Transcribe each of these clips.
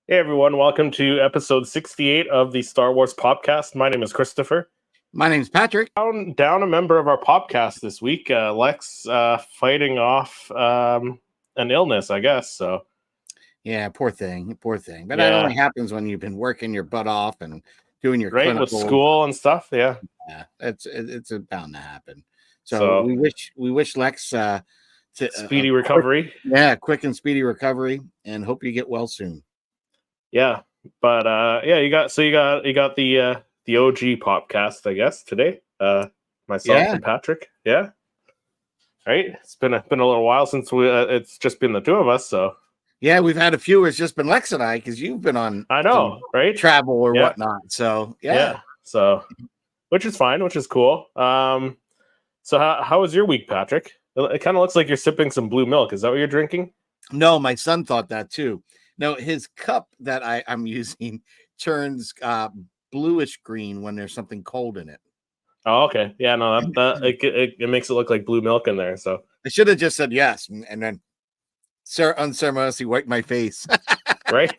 Hey everyone, welcome to episode 68 of the Star Wars Popcast. My name is Christopher. My name's Patrick. Down a member of our Popcast this week, Lex fighting off an illness, I guess. So Yeah, poor thing. But that yeah, only happens when you've been working your butt off and doing your right, with clinical. school and stuff. Yeah, It's bound to happen. So so we wish Lex speedy recovery. quick and speedy recovery, and hope you get well soon. Yeah, but yeah, you got the OG Popcast, I guess, today. Myself and Patrick. Yeah, right. It's been a little while since it's just been the two of us. So yeah, we've had a few. It's just been Lex and I because you've been on. I know, right? Travel or whatnot. So yeah. So which is fine, which is cool. So how was your week, Patrick? It kind of looks like you're sipping some blue milk. Is that what you're drinking? No, my son thought that too. No, his cup that I'm using turns bluish green when there's something cold in it. Oh, okay. Yeah, no, it makes it look like blue milk in there. So I should have just said yes, and then unceremoniously wiped my face. Right?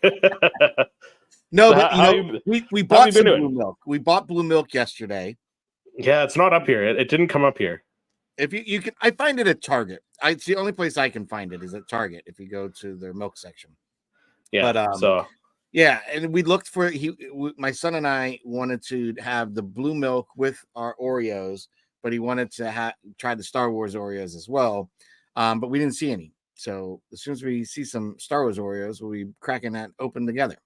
No, but we bought some blue milk. We bought blue milk yesterday. Yeah, it's not up here. It didn't come up here. If you can, I find it at Target. It's the only place I can find it is at Target. If you go to their milk section. Yeah. But yeah, and we looked for my son and I wanted to have the blue milk with our Oreos, but he wanted to try the Star Wars Oreos as well. But we didn't see any. So as soon as we see some Star Wars Oreos, we'll be cracking that open together.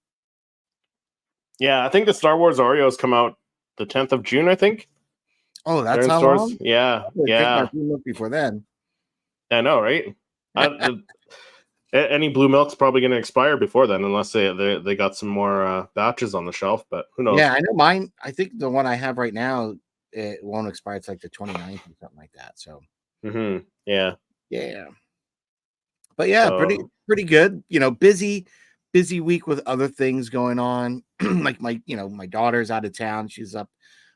Yeah, I think the Star Wars Oreos come out the 10th of June, I think. Oh, that's how long? Yeah. Before then. I know, right? Any blue milk's probably going to expire before then, unless they got some more batches on the shelf. But who knows? Yeah, I know mine. I think the one I have right now, it won't expire. It's like the 29th or something like that. So. Yeah. But yeah, pretty good. Busy week with other things going on. Like my daughter's out of town. She's up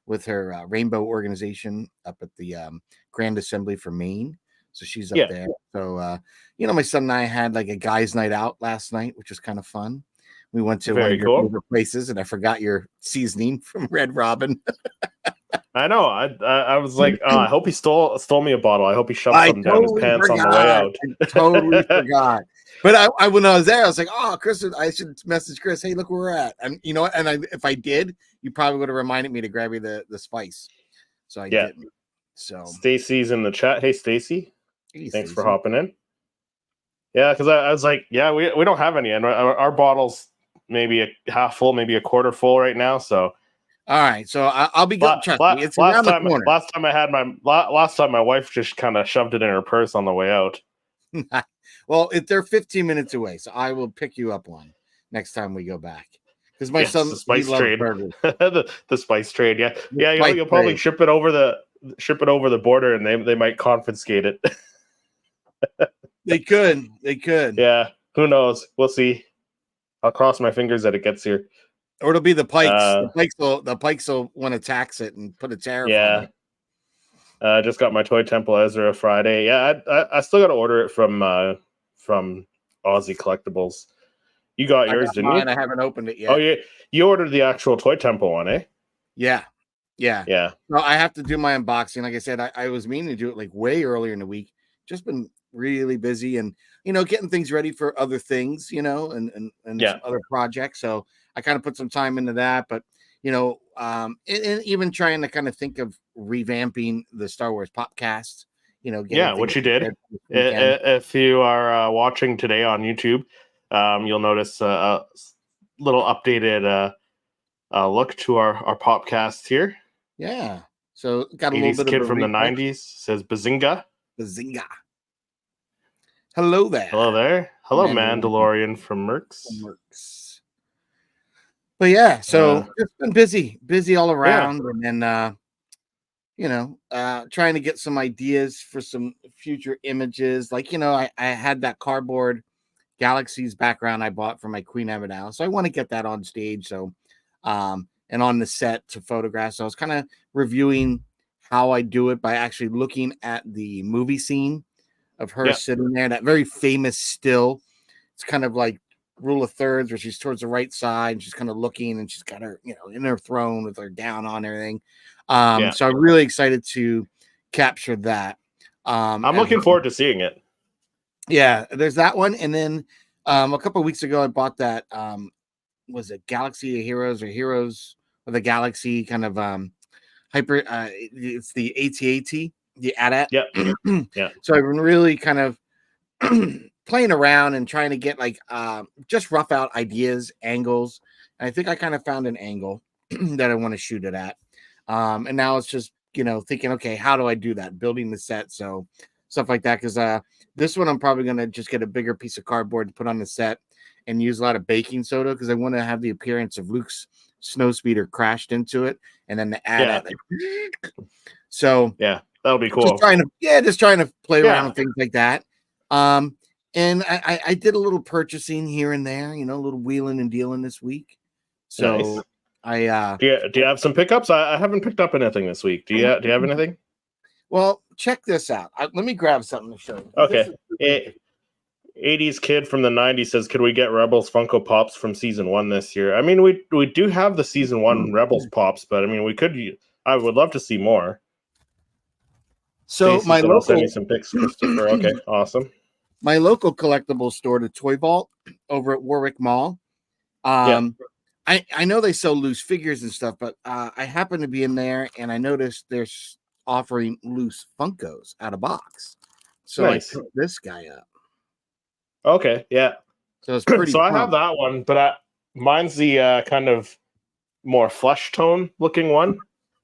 with her rainbow organization up at the Grand Assembly for Maine. So she's up there. So, my son and I had like a guys' night out last night, which was kind of fun. We went to one of your favorite places, and I forgot your seasoning from Red Robin. I know. I was like, I hope he stole me a bottle. I hope he shoved something down his pants on the way out. I totally forgot. But when I was there, I was like, oh, Chris, I should message Chris. Hey, look where we're at. And if I did, you probably would have reminded me to grab you the spice. So I didn't. So Stacy's in the chat. Hey, Stacy. Thanks for hopping in. Yeah, because I was like, yeah, we don't have any, and our bottle's maybe a half full, maybe a quarter full right now. So, all right, so I'll be good. It's around the corner. Last time my wife just kind of shoved it in her purse on the way out. Well, they're 15 minutes away, so I will pick you up one next time we go back. Because my son, the spice trade, the spice trade, you'll probably ship it over the border, and they might confiscate it. They could. Yeah, who knows? We'll see. I'll cross my fingers that it gets here. Or it'll be the Pikes. The Pikes will want to tax it and put a tariff on it. I just got my Toy Temple Ezra Friday. Yeah, I still got to order it from Aussie Collectibles. You got yours, didn't you? I haven't opened it yet. Oh, yeah. You ordered the actual Toy Temple one, eh? Yeah. No, I have to do my unboxing. Like I said, I was meaning to do it like way earlier in the week. Just been really busy and getting things ready for other things, and other projects. So I kind of put some time into that, but and even trying to kind of think of revamping the Star Wars Popcast. Which you did. If you are watching today on YouTube, you'll notice a little updated look to our Popcast here. Yeah. So got a little bit kid of from the 90s says Bazinga. Hello there. Hello, Mandalorian from Mercs. But yeah, so it's been busy all around, and then trying to get some ideas for some future images. Like I had that cardboard Galaxies background I bought for my Queen Amidala, so I want to get that on stage. So, and on the set to photograph. So I was kind of reviewing how I do it by actually looking at the movie scene of her sitting there, that very famous still. It's kind of like rule of thirds where she's towards the right side and she's kind of looking and she's got her, in her throne with her down on everything. So I'm really excited to capture that. I'm looking forward to seeing it. Yeah, there's that one. And then a couple of weeks ago, I bought that. Was it Galaxy of Heroes or Heroes of the Galaxy kind of hyper? It's the AT-AT, the AT-AT. Yeah. Yeah. So I've been really kind of playing around and trying to get like just rough out ideas, angles. And I think I kind of found an angle that I want to shoot it at. And now it's just, thinking, okay, how do I do that? Building the set. So stuff like that. Because this one, I'm probably going to just get a bigger piece of cardboard to put on the set and use a lot of baking soda because I want to have the appearance of Luke's snowspeeder crashed into it. And then the AT-AT. So yeah, that'll be cool. Just trying to play around with things like that. And I did a little purchasing here and there, a little wheeling and dealing this week. So nice. Do you have some pickups? I haven't picked up anything this week. Do you have anything? Well, check this out. Let me grab something to show you. Okay. 80s kid from the 90s says, could we get Rebels Funko Pops from season 1 this year? I mean, we do have the season 1 Rebels Pops, but I mean, I would love to see more. So my local, send me some pics, Christopher. Okay, awesome. My local collectible store, the Toy Vault over at Warwick Mall. I know they sell loose figures and stuff, but I happen to be in there and I noticed they're offering loose Funkos out of box. So nice. I picked this guy up. Okay, yeah. So it's pretty. So I have that one, but mine's the kind of more flesh tone looking one.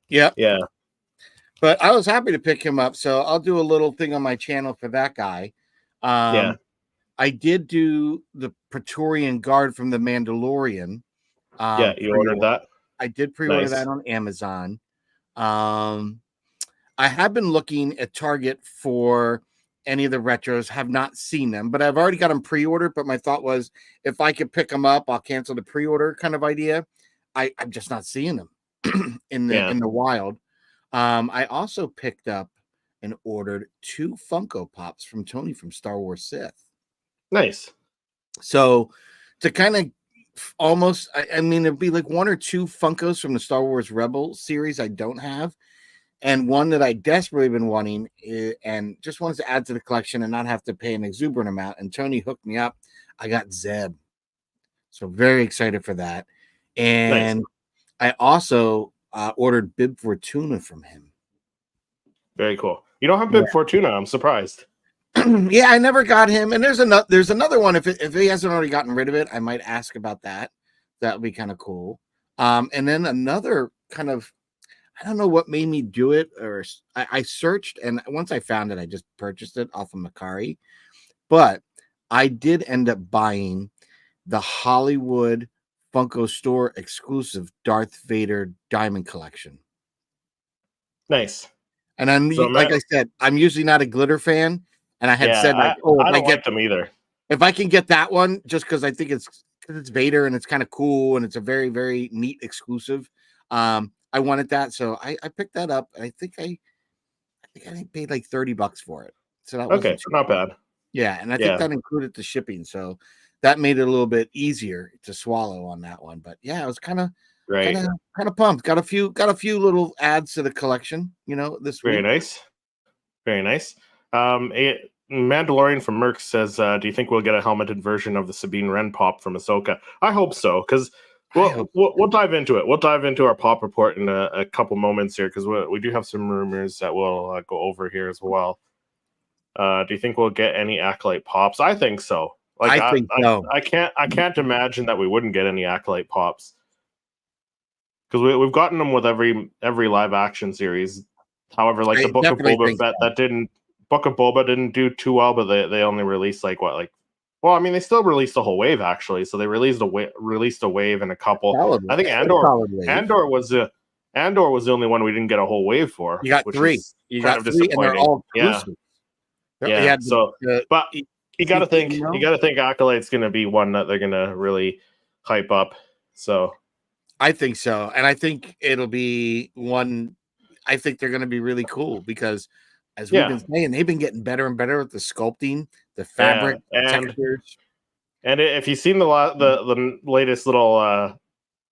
Yep. Yeah. But I was happy to pick him up, so I'll do a little thing on my channel for that guy. I did do the Praetorian Guard from the Mandalorian. You ordered that? I did pre-order that on Amazon. I have been looking at Target for any of the retros, have not seen them, but I've already got them pre-ordered. But my thought was, if I could pick them up, I'll cancel the pre-order kind of idea. I'm just not seeing them in the wild. I also picked up and ordered 2 Funko Pops from Tony from Star Wars Sith. Nice. So to kind of almost, I mean, it'd be like 1 or 2 Funkos from the Star Wars Rebel series I don't have. And one that I desperately been wanting and just wanted to add to the collection and not have to pay an exuberant amount. And Tony hooked me up. I got Zeb. So very excited for that. And nice. I also ordered Bib Fortuna from him. Very cool. You don't have Bib Fortuna. I'm surprised. Yeah, I never got him. And there's another one. If he hasn't already gotten rid of it, I might ask about that. That would be kind of cool. And then another kind of, I don't know what made me do it, or I searched, and once I found it, I just purchased it off of Macari. But I did end up buying the Hollywood Funko Store exclusive Darth Vader Diamond Collection. Nice. And I said, I'm usually not a glitter fan, and I had said, like, I don't like them either. If I can get that one, just because I think it's Vader and it's kind of cool and it's a very, very neat exclusive. I wanted that, so I picked that up. And I think I paid like $30 for it. So that was not bad. Yeah, and I think that included the shipping, so that made it a little bit easier to swallow on that one. But yeah, I was kind of pumped. Got a few little adds to the collection, this week. Very nice. Very nice. Mandalorian from Merck says, do you think we'll get a helmeted version of the Sabine Wren pop from Ahsoka? I hope so, because we'll dive into it. We'll dive into our pop report in a couple moments here, because we do have some rumors that we'll go over here as well. Do you think we'll get any Acolyte pops? I think so. I think so. I can't imagine that we wouldn't get any Acolyte pops, because we've gotten them with every live action series. However, like the Book of Boba Fett, Book of Boba didn't do too well, but they only released well, I mean, they still released a whole wave actually. So they released a wave and a couple. I think Andor was the only one we didn't get a whole wave for. You got 3. You got 3, and they're all exclusive. Yeah. But you got to think Acolyte's going to be one that they're going to really hype up. So I think so, and I think it'll be one. I think they're going to be really cool because, as we've been saying, they've been getting better and better with the sculpting, the fabric, the textures. And if you've seen the latest little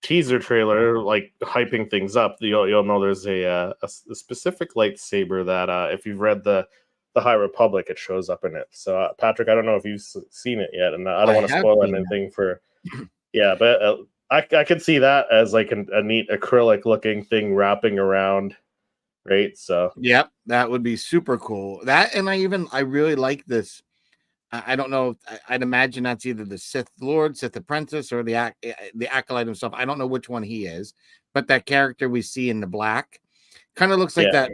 teaser trailer, like hyping things up, you'll know there's a specific lightsaber that if you've read the High Republic, it shows up in it. So Patrick, I don't know if you've seen it yet, and I don't want to spoil anything for. Yeah, but I could see that as like a neat acrylic looking thing wrapping around, right? So Yep, that would be super cool. That, and I really like this. I don't know. I'd imagine that's either the Sith Lord, Sith Apprentice, or the acolyte himself. I don't know which one he is, but that character we see in the black kind of looks like that,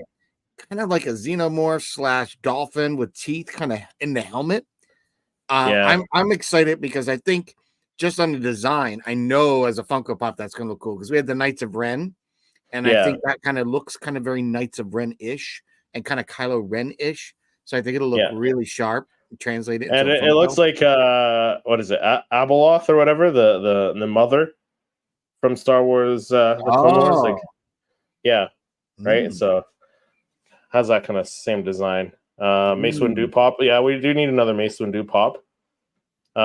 kind of like a xenomorph / dolphin with teeth, kind of in the helmet. I'm excited because I think just on the design, I know as a Funko Pop that's going to look cool because we had the Knights of Ren, and I think that kind of looks kind of very Knights of Ren-ish and kind of Kylo Ren-ish. So I think it'll look really sharp. Translate it, and it looks like what is it, Abeloth or whatever, the mother from Star Wars, the Clone Wars, like right. So has that kind of same design. Mace Windu pop. Yeah, we do need another Mace Windu pop.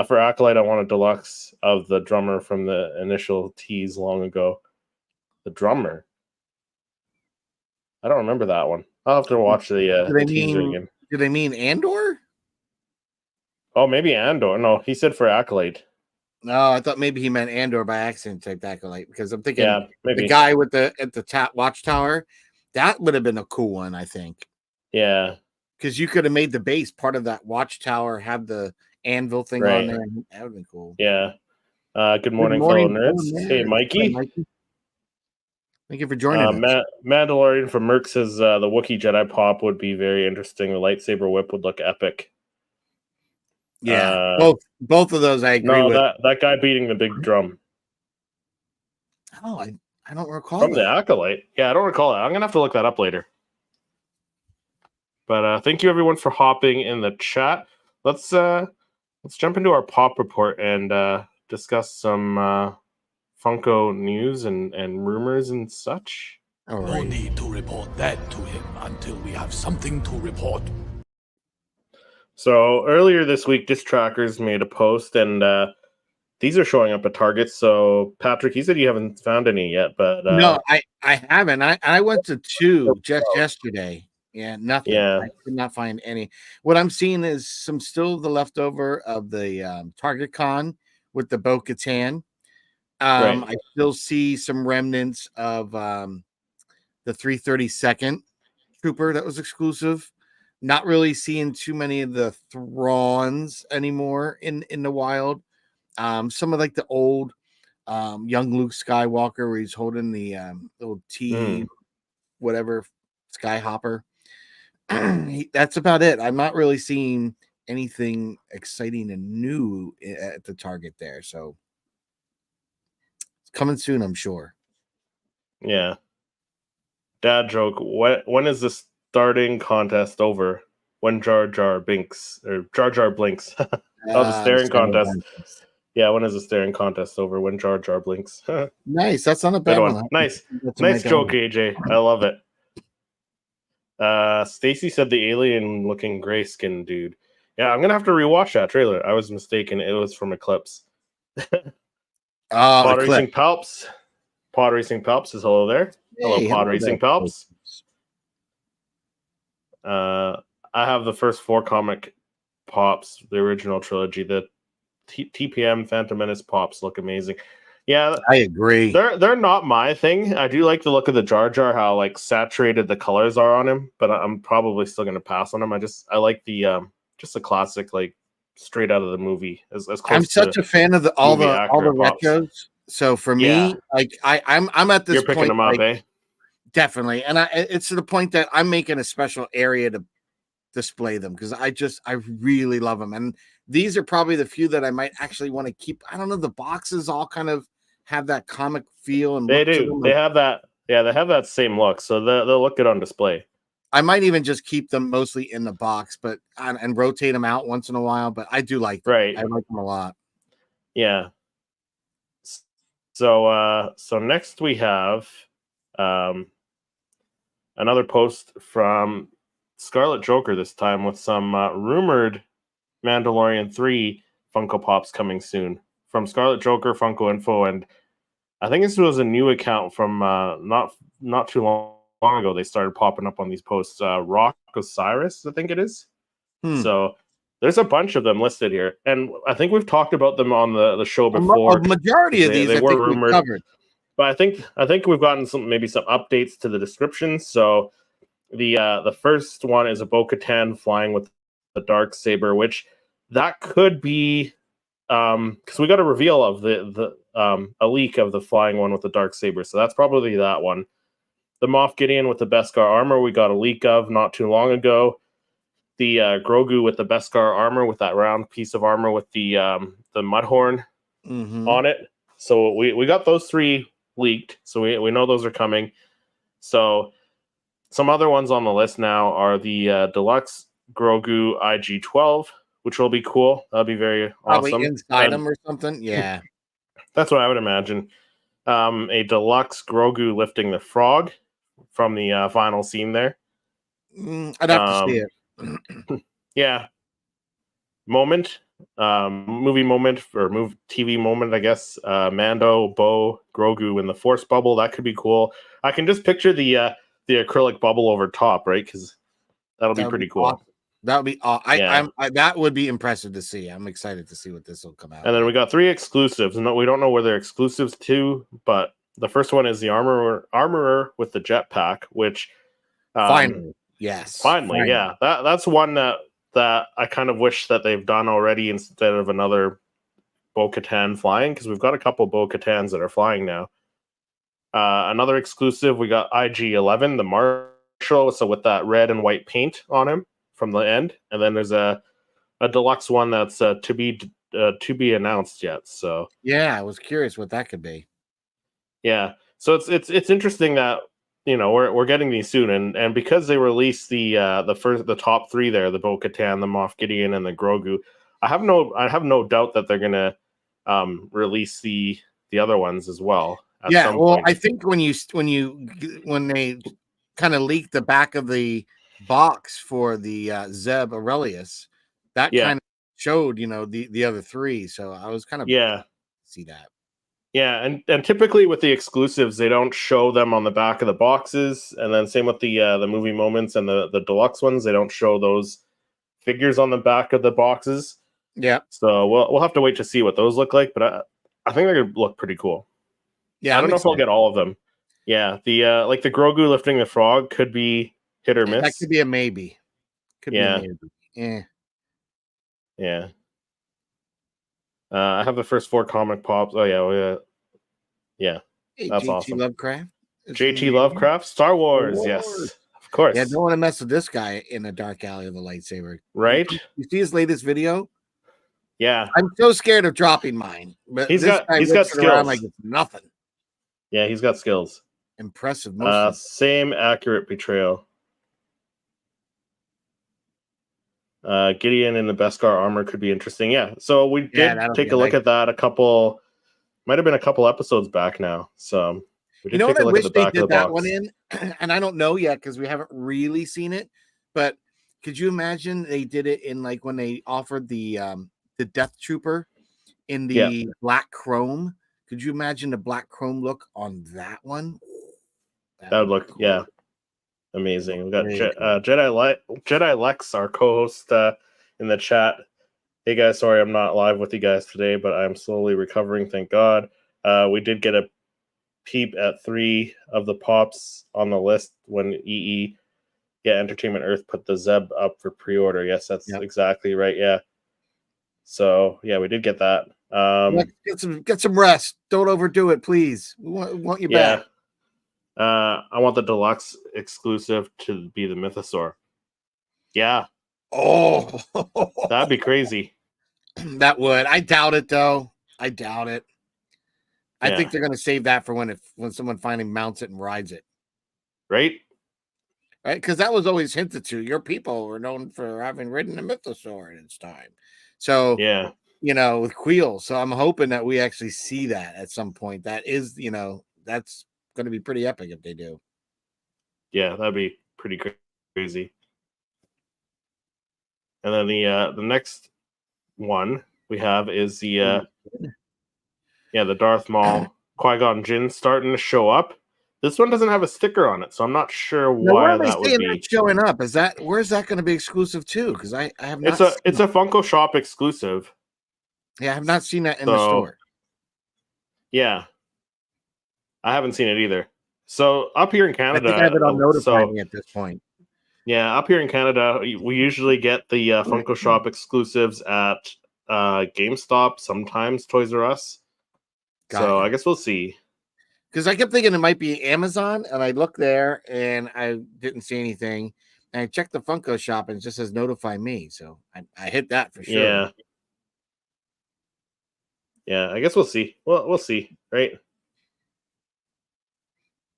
For Acolyte, I want a deluxe of the drummer from the initial tease long ago. The drummer. I don't remember that one. I'll have to watch the teaser again. Do they mean Andor? Oh, maybe Andor. No, he said for Acolyte. No, I thought maybe he meant Andor by accident, type Acolyte, because I'm thinking maybe the guy with at the watchtower, that would have been a cool one, I think. Yeah. Because you could have made the base part of that watchtower, have the anvil thing on there. That would have been cool. Yeah. Good morning, fellow nerds. Hey, Mikey. Thank you for joining us. Mandalorian from Merc says the Wookiee Jedi pop would be very interesting. The lightsaber whip would look epic. Yeah, both of those I agree with. That guy beating the big drum. Oh, I don't recall from the Acolyte. Yeah, I don't recall that. I'm gonna have to look that up later. But thank you everyone for hopping in the chat. Let's jump into our pop report and discuss some Funko news and rumors and such. All right. No need to report that to him until we have something to report. So earlier this week, Disc Trackers made a post, and these are showing up at Target. So Patrick, you said you haven't found any yet, but no, I haven't. I went to 2 just yesterday. Yeah, nothing. Yeah. I could not find any. What I'm seeing is still the leftover of the Target Con with the Bo-Katan. I still see some remnants of the 332nd Trooper that was exclusive. Not really seeing too many of the Thrawns anymore in the wild. Some of like the old young Luke Skywalker where he's holding the little T whatever Skyhopper. That's about it. I'm not really seeing anything exciting and new at the Target there. So it's coming soon, I'm sure. Yeah. Dad joke. When is the starting contest over? When Jar Jar blinks or Jar Jar blinks? The staring contest. Yeah, when is the staring contest over? When Jar Jar blinks. Nice. That's not a bad one. Nice joke, AJ. I love it. Stacy said the alien looking gray skin dude. Yeah, I'm gonna have to rewatch that trailer. I was mistaken. It was from Eclipse. Pod Racing Palps. Pod Racing Palps is hello there. Hello, Pod Racing Palps. I have the first 4 comic pops, the original trilogy. The TPM Phantom Menace pops look amazing. Yeah, I agree. They're not my thing. I do like the look of the Jar Jar, how like saturated the colors are on him, but I'm probably still gonna pass on him. I like the just the classic, like straight out of the movie. As close I'm such a fan of all the retros. So for me, like I'm at this You're picking point, them up, like, definitely, and it's to the point that I'm making a special area to display them because I really love them, and these are probably the few that I might actually want to keep. I don't know, the boxes all kind of have that comic feel, and they do. They have that. Yeah, they have that same look, so they'll look good on display. I might even just keep them mostly in the box, but and rotate them out once in a while. But I do like them. Right. I like them a lot. Yeah. So next we have another post from Scarlet Joker this time with some rumored Mandalorian 3 Funko Pops coming soon from Scarlet Joker Funko Info, and I think this was a new account from not too long ago. They started popping up on these posts. Rock Osiris, I think it is. So there's a bunch of them listed here, and I think we've talked about them on the show before. A majority of these they I were think rumored, we've covered. but I think we've gotten some updates to the descriptions. So the first one is a Bo-Katan flying with the dark saber, which that could be because we got a reveal of a leak of the flying one with the dark saber, so that's probably that one. The Moff Gideon with the Beskar armor we got a leak of not too long ago. The Grogu with the Beskar armor with that round piece of armor with the Mudhorn on it. So we got those 3 leaked, so we know those are coming. So some other ones on the list now are the Deluxe Grogu IG-12, which will be cool. That'll be very Probably awesome. Inside them or something. Yeah. That's what I would imagine. A Deluxe Grogu lifting the frog from the final scene there. I'd have to see it. Yeah. Moment. Movie moment or TV moment, I guess. Mando, Bo, Grogu in the Force bubble. That could be cool. I can just picture the acrylic bubble over top, right? Because that'll be pretty cool. Awesome. That would be that would be impressive to see. I'm excited to see what this will come out. And then we got 3 exclusives. No, we don't know where they're exclusives to, but the first one is the armorer with the jetpack, which finally, yeah. That's one that I kind of wish that they've done already instead of another Bo-Katan flying, because we've got a couple Bo-Katans that are flying now. Another exclusive, we got IG-11, the Marshal, so with that red and white paint on him from the end, and then there's a deluxe one that's to be announced yet. So yeah, I was curious what that could be. Yeah, so it's interesting that we're getting these soon, and because they released the top 3 there, the Bo-Katan, the Moff Gideon, and the Grogu, I have no doubt that they're gonna release the other ones as well. Yeah, well, I think when they kind of leaked the back of the box for the Zeb Aurelius, that kind of showed the other 3. So I was kind of see that. Yeah, and typically with the exclusives, they don't show them on the back of the boxes, and then same with the movie moments and the deluxe ones, they don't show those figures on the back of the boxes. Yeah. So we'll have to wait to see what those look like, but I think they're gonna look pretty cool. Yeah, I don't know if I'll get all of them. Yeah, the like the Grogu lifting the frog could be hit or miss. That could be a maybe. Could be a maybe. Yeah. I have the first 4 comic pops. Oh yeah. Hey, that's JT awesome. Lovecraft. JT Lovecraft, Star Wars. Yes, of course. Yeah, don't want to mess with this guy in a dark alley with a lightsaber. Right? You see his latest video? Yeah. I'm so scared of dropping mine. But he's got skills around like it's nothing. Yeah, he's got skills. Impressive. Same accurate betrayal. Gideon in the Beskar armor could be interesting. Yeah. So we did take a look at that might have been a couple episodes back now. So we did take a look at the back of the box. One in, and I don't know yet because we haven't really seen it. But could you imagine they did it in like when they offered the Death Trooper in the black chrome? Could you imagine the black chrome look on that one? That would look amazing. We got Jedi Lex, our co-host, in the chat. Hey guys, sorry I'm not live with you guys today, but I'm slowly recovering, thank God. We did get a peep at 3 of the pops on the list when Entertainment Earth put the Zeb up for pre-order. Yes, that's exactly right. Yeah. So yeah, we did get that. Get some rest. Don't overdo it, please. We want you back. I want the deluxe exclusive to be the Mythosaur. Yeah. Oh, that'd be crazy. That would. I doubt it, though. I doubt it. I think they're going to save that for when someone finally mounts it and rides it. Right? Right? Because that was always hinted to. Your people were known for having ridden a Mythosaur in its time. So, with Queel. So I'm hoping that we actually see that at some point. That is, that's going to be pretty epic if they do. Yeah, that'd be pretty crazy. And then the next one we have is the the Darth Maul Qui-Gon Jinn starting to show up. This one doesn't have a sticker on it, so I'm not sure why that would be showing up. Where's that going to be exclusive to? Because I have not. It's a Funko Shop exclusive. Yeah, I have not seen that in the store. Yeah, I haven't seen it either. So up here in Canada, I think I have it on notify me at this point. Yeah, up here in Canada, we usually get the Funko Shop exclusives at GameStop, sometimes Toys R Us. I guess we'll see. Because I kept thinking it might be Amazon, and I looked there, and I didn't see anything. And I checked the Funko Shop, and it just says notify me. So I hit that for sure. Yeah. Yeah, I guess we'll see. Well, we'll see, right?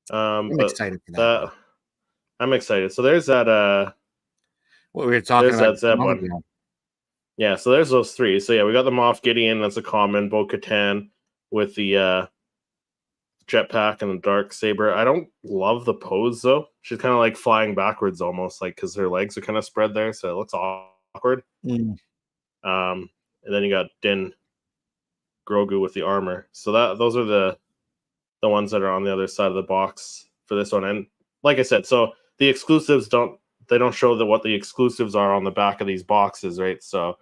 I'm excited for that. I'm excited. So there's that. What we were talking about. That Zeb one. Yeah, so there's those three. So yeah, we got the Moff Gideon. That's a common. Bo-Katan with the jetpack and the dark saber. I don't love the pose though. She's kind of like flying backwards almost, like because her legs are kind of spread there, so it looks awkward. And then you got Din Grogu with the armor. So those are the ones that are on the other side of the box for this one. And like I said, so the exclusives don't show what the exclusives are on the back of these boxes, right? So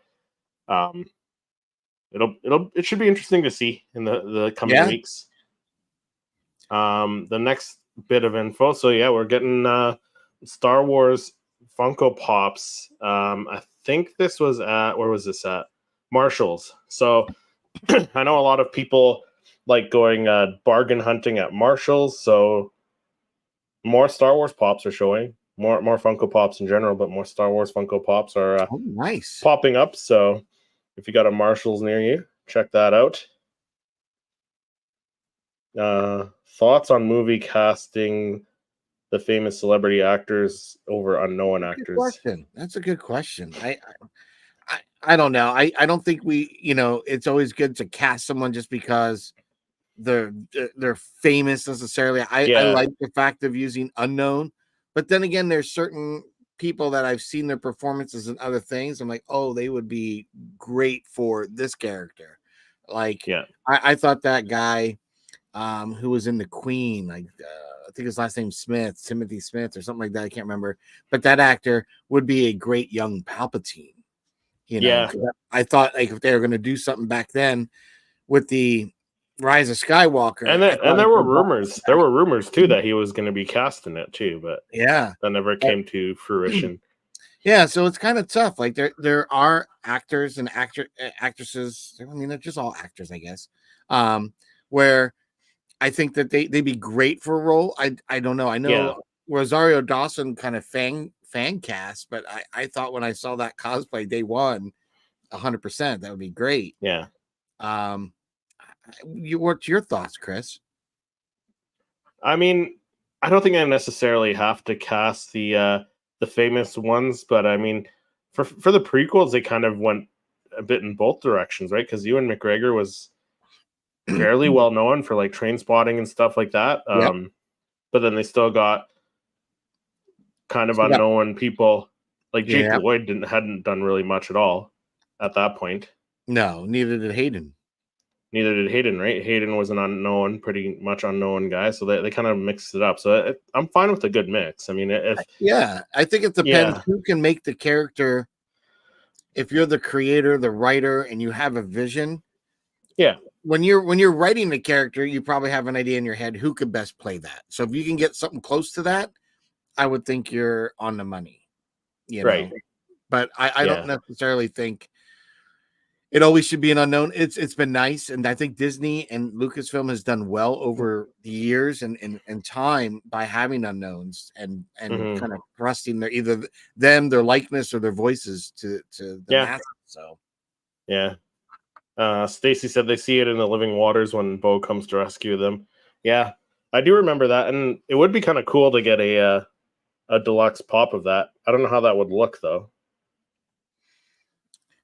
it should be interesting to see in the coming weeks. The next bit of info. So yeah, we're getting Star Wars Funko Pops. I think this was where was this at? Marshall's. So I know a lot of people like going bargain hunting at Marshall's. So more Star Wars Pops are showing. More Funko Pops in general, but more Star Wars Funko Pops are nice popping up. So if you got a Marshall's near you, check that out. Thoughts on movie casting the famous celebrity actors over unknown actors? That's a good question. I don't know. I don't think it's always good to cast someone just because they're famous necessarily. I like the fact of using unknown, but then again, there's certain people that I've seen their performances and other things. I'm like, oh, they would be great for this character. Like, I thought that guy who was in The Queen, like I think his last name's Smith, Timothy Smith or something like that. I can't remember, but that actor would be a great young Palpatine. I thought like if they were going to do something back then with the Rise of Skywalker, and there were rumors. There were rumors too that he was going to be cast in it too, but that never came to fruition. Yeah, so it's kind of tough. Like there are actors and actresses. I mean, they're just all actors, I guess. Where I think that they'd be great for a role. I don't know. I know Rosario Dawson kind of fan cast, but I thought when I saw that cosplay day one, 100% that would be great. Yeah. What's your thoughts, Chris? I mean, I don't think I necessarily have to cast the famous ones, but I mean, for the prequels, they kind of went a bit in both directions, right? Because Ewan McGregor was fairly well known for like Train Spotting and stuff like that. But then they still got kind of unknown people like Jake Lloyd hadn't done really much at all at that point. No, neither did Hayden. Neither did Hayden, right? Hayden was an pretty much unknown guy, so they kind of mixed it up. So I'm fine with a good mix. I mean, I think it depends who can make the character. If you're the creator, the writer, and you have a vision, when you're writing the character, you probably have an idea in your head who could best play that. So if you can get something close to that, I would think you're on the money, right? But I don't necessarily think it always should be an unknown. It's been nice, and I think Disney and Lucasfilm has done well over the years and time by having unknowns and kind of thrusting either their likeness or their voices to the masses. So Stacy said they see it in the living waters when Bo comes to rescue them. Yeah, I do remember that, and it would be kind of cool to get a deluxe pop of that. I don't know how that would look though.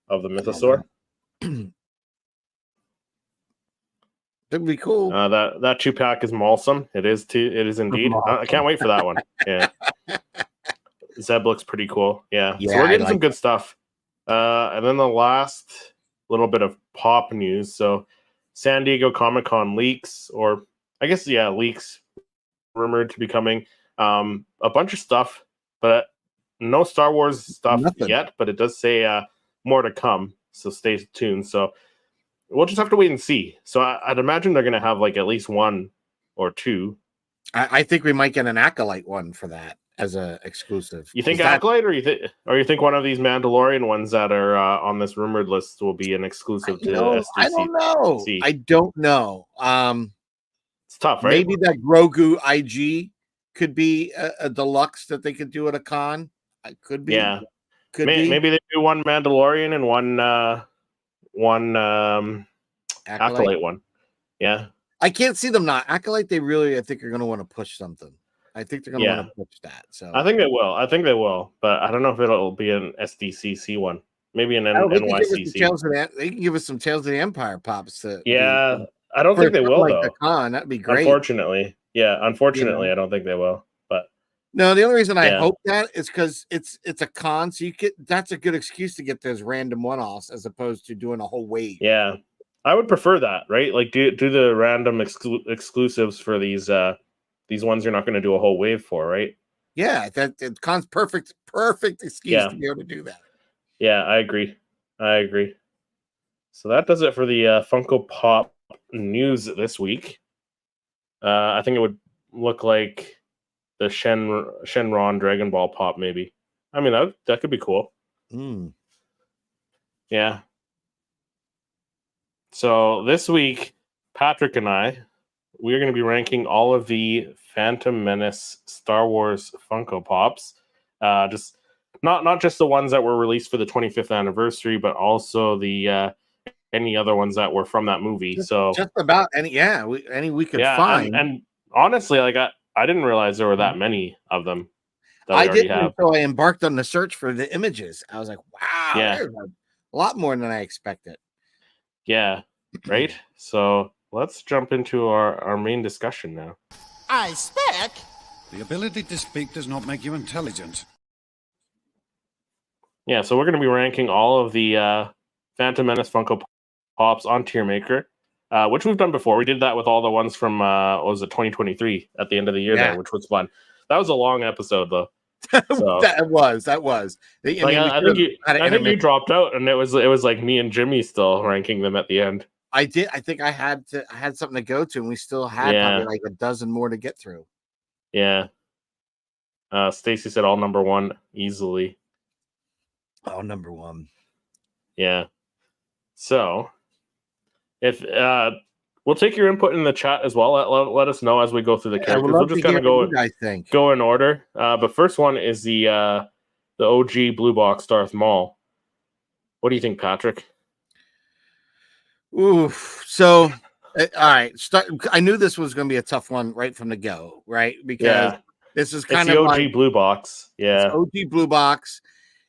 Of the Mythosaur. That'd be cool. That 2-pack is Malsum. It is indeed. I can't wait for that one. Yeah. Zeb looks pretty cool. Yeah. So we're getting some good stuff. And then the last little bit of pop news. So San Diego Comic-Con leaks, or I guess leaks, rumored to be coming. A bunch of stuff, but no Star Wars stuff yet. But it does say more to come. So stay tuned. So we'll just have to wait and see. So I'd imagine they're going to have like at least one or two. I think we might get an Acolyte one for that as a exclusive. You think Acolyte, or you think one of these Mandalorian ones that are on this rumored list will be an exclusive to SDC? I don't know. It's tough, right? Maybe that Grogu IG could be a deluxe that they could do at a con. It could be. Yeah. Maybe they do one Mandalorian and one Acolyte one. Yeah. I can't see them not. Acolyte, they really, I think, are going to want to push something. I think they're going to want to push that. So I think they will. But I don't know if it'll be an SDCC one. Maybe an NYCC. They can give us some Tales of the Empire pops. I don't think they will, though. The con, that'd be great. Unfortunately. I don't think they will. But no, the only reason I hope that is because it's a con, so that's a good excuse to get those random one-offs as opposed to doing a whole wave. Yeah. I would prefer that, right? Like do the random exclusives for these ones you're not going to do a whole wave for, right? Yeah, that con's perfect excuse to be able to do that. Yeah, I agree. So that does it for the Funko Pop news this week. I think it would look like the Shenron Dragon Ball Pop, maybe. I mean, that could be cool. Yeah. So this week, Patrick and we're going to be ranking all of the Phantom Menace Star Wars Funko Pops. Just not just the ones that were released for the 25th anniversary, but also the any other ones that were from that movie. Just about any we could find. And honestly, like I didn't realize there were that many of them. I didn't until I embarked on the search for the images. I was like, wow, there's a lot more than I expected. Yeah, right? So let's jump into our main discussion now. I speak. The ability to speak does not make you intelligent. Yeah, so we're going to be ranking all of the Phantom Menace Funko Pops on Tier Maker, which we've done before. We did that with all the ones from, 2023 at the end of the year there, which was fun. That was a long episode, though. So, that was. I think you dropped out, and it was like me and Jimmy still ranking them at the end. I did. I think I had something to go to, and we still had probably like a dozen more to get through. Yeah. Stacy said all number one easily. All number one. Yeah. So, if we'll take your input in the chat as well. Let us know as we go through the characters. We'll just kind of go in order. But first one is the OG Blue Box Darth Maul. What do you think, Patrick? Oof. So, all right. I knew this was going to be a tough one right from the go, right? Because this is kind of the OG Blue Box. Yeah. It's OG Blue Box.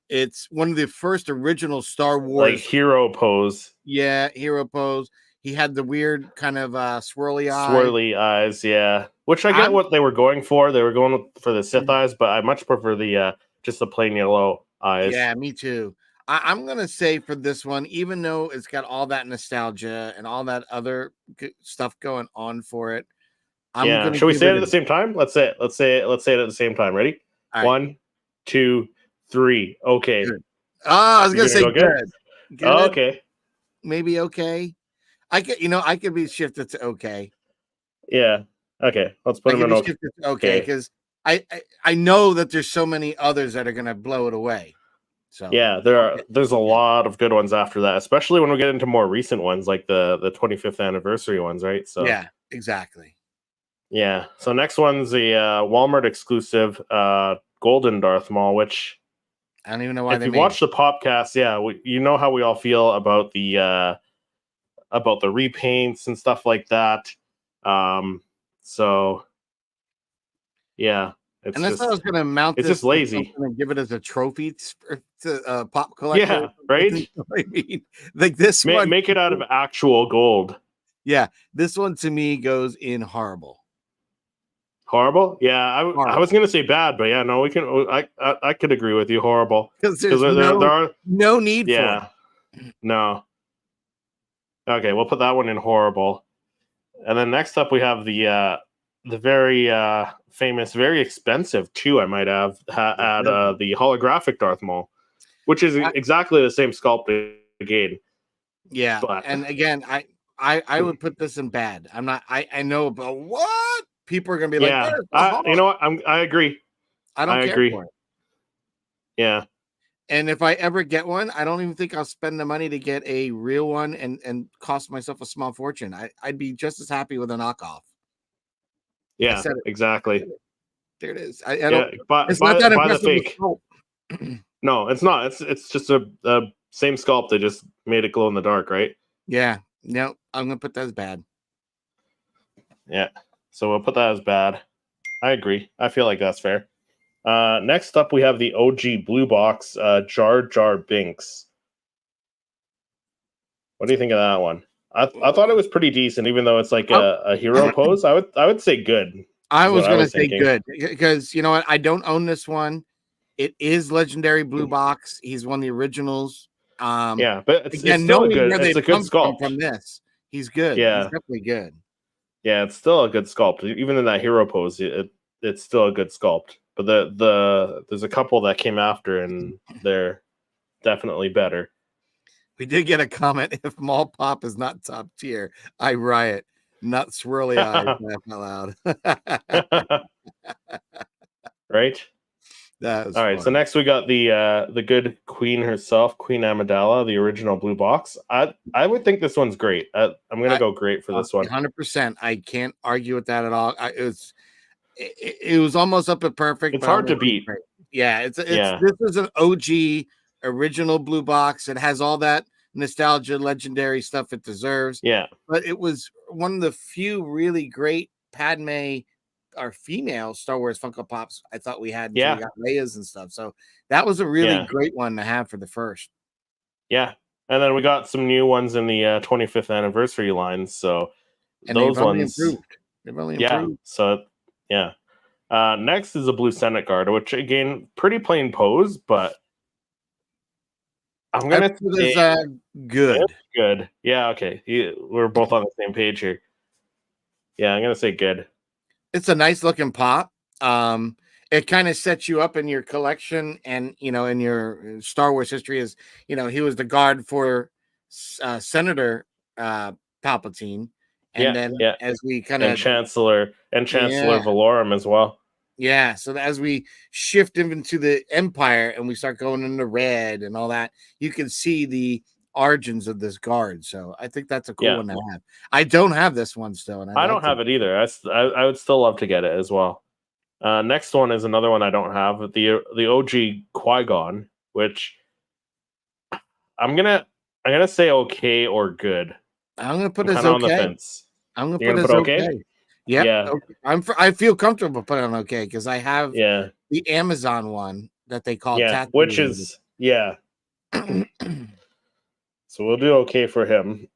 It's one of the first original Star Wars. Like hero pose. Yeah, hero pose. He had the weird kind of swirly eyes, yeah. Which I get what they were going for. They were going for the Sith eyes, but I much prefer the just the plain yellow eyes. Yeah, me too. I'm gonna say for this one, even though it's got all that nostalgia and all that other stuff going on for it, should we say it at the same time? Let's say it at the same time. Ready? Right. 1, 2, 3. Okay. Good. I was gonna say good. Okay. Maybe okay. I could be shifted to okay. Yeah. Okay. Let's put them in okay because I know that there's so many others that are gonna blow it away. So yeah, there's a lot of good ones after that, especially when we get into more recent ones like the 25th anniversary ones, right? So yeah, exactly. Yeah. So next one's the Walmart exclusive Golden Darth Maul, which I don't even know why if you watch the Popcast, you know how we all feel about the repaints and stuff like that. So yeah. And that's how I was going to mount. It's just lazy. And give it as a trophy to pop collector. Yeah, right. I mean, like this one, make it out of actual gold. Yeah, this one to me goes in horrible. Horrible? Yeah, I was going to say bad, but yeah, no, we can. I could agree with you. Horrible because there are no need. Yeah, for it. No. Okay, we'll put that one in horrible. And then next up we have the very famous, very expensive too, I might add, the holographic Darth Maul, which is exactly the same sculpt again. Yeah, But and again, I would put this in bad. I'm not. I know, but what people are gonna be like? yeah, "There's the Hulk." you know what? I agree. I don't care agree. for it. Yeah, And if I ever get one, I don't even think I'll spend the money to get a real one and cost myself a small fortune. I'd be just as happy with a knockoff. I yeah, said it. exactly. There it is. I don't. But It's not that buy the impressive. fake. No, it's not. It's just a same sculpt. They just made it glow in the dark, right? Yeah. No, I'm gonna put that as bad. Yeah. So we'll put that as bad. I agree. I feel like that's fair. Next up, we have the OG blue box, Jar Jar Binks. What do you think of that one? I thought it was pretty decent, even though it's like a hero pose. I would say good. I was gonna say good because you know what? I don't own this one. It is legendary blue box. He's one of the originals. Yeah, but it's still knowing good. where It's they a good come sculpt from this. He's good. Yeah, He's definitely good. Yeah, it's still a good sculpt. Even in that hero pose, it's still a good sculpt. But there's a couple that came after, and they're definitely better. We did get a comment. If Mall Pop is not top tier, I riot. Not swirly eyes. Laugh out loud. Right? That was all right. fun. So next we got the good queen herself, Queen Amidala, the original blue box. I would think this one's great. I'm gonna go great for this one. 100%. I can't argue with that at all. It was almost up at perfect. It's hard to beat. Yeah, this is an OG original blue box. It has all that nostalgia, legendary stuff it deserves. Yeah, but it was one of the few really great Padme or female Star Wars Funko Pops I thought we had until we got Leia's and stuff. So that was a really great one to have for the first. Yeah, and then we got some new ones in the 25th anniversary lines. So and those ones improved. They've only improved. So yeah. Next is a blue Senate Guard, which again, pretty plain pose, but I'm gonna say good. Good. Yeah. Okay. We're both on the same page here. Yeah, I'm gonna say good. It's a nice looking pop. It kind of sets you up in your collection, and in your Star Wars history as he was the guard for Senator Palpatine, and then as we kind of Chancellor Valorum as well. Yeah, so as we shift into the Empire and we start going into red and all that, you can see the origins of this guard. So I think that's a cool one to have. I don't have this one still, and I don't have it either. I would still love to get it as well. Next one is another one I don't have, the OG Qui-Gon, which I'm gonna say okay or good. I'm gonna put it as okay. On the fence. I'm gonna put it as okay. Yeah. Okay. I feel comfortable putting it on okay because I have the Amazon one that they call which is so we'll do okay for him.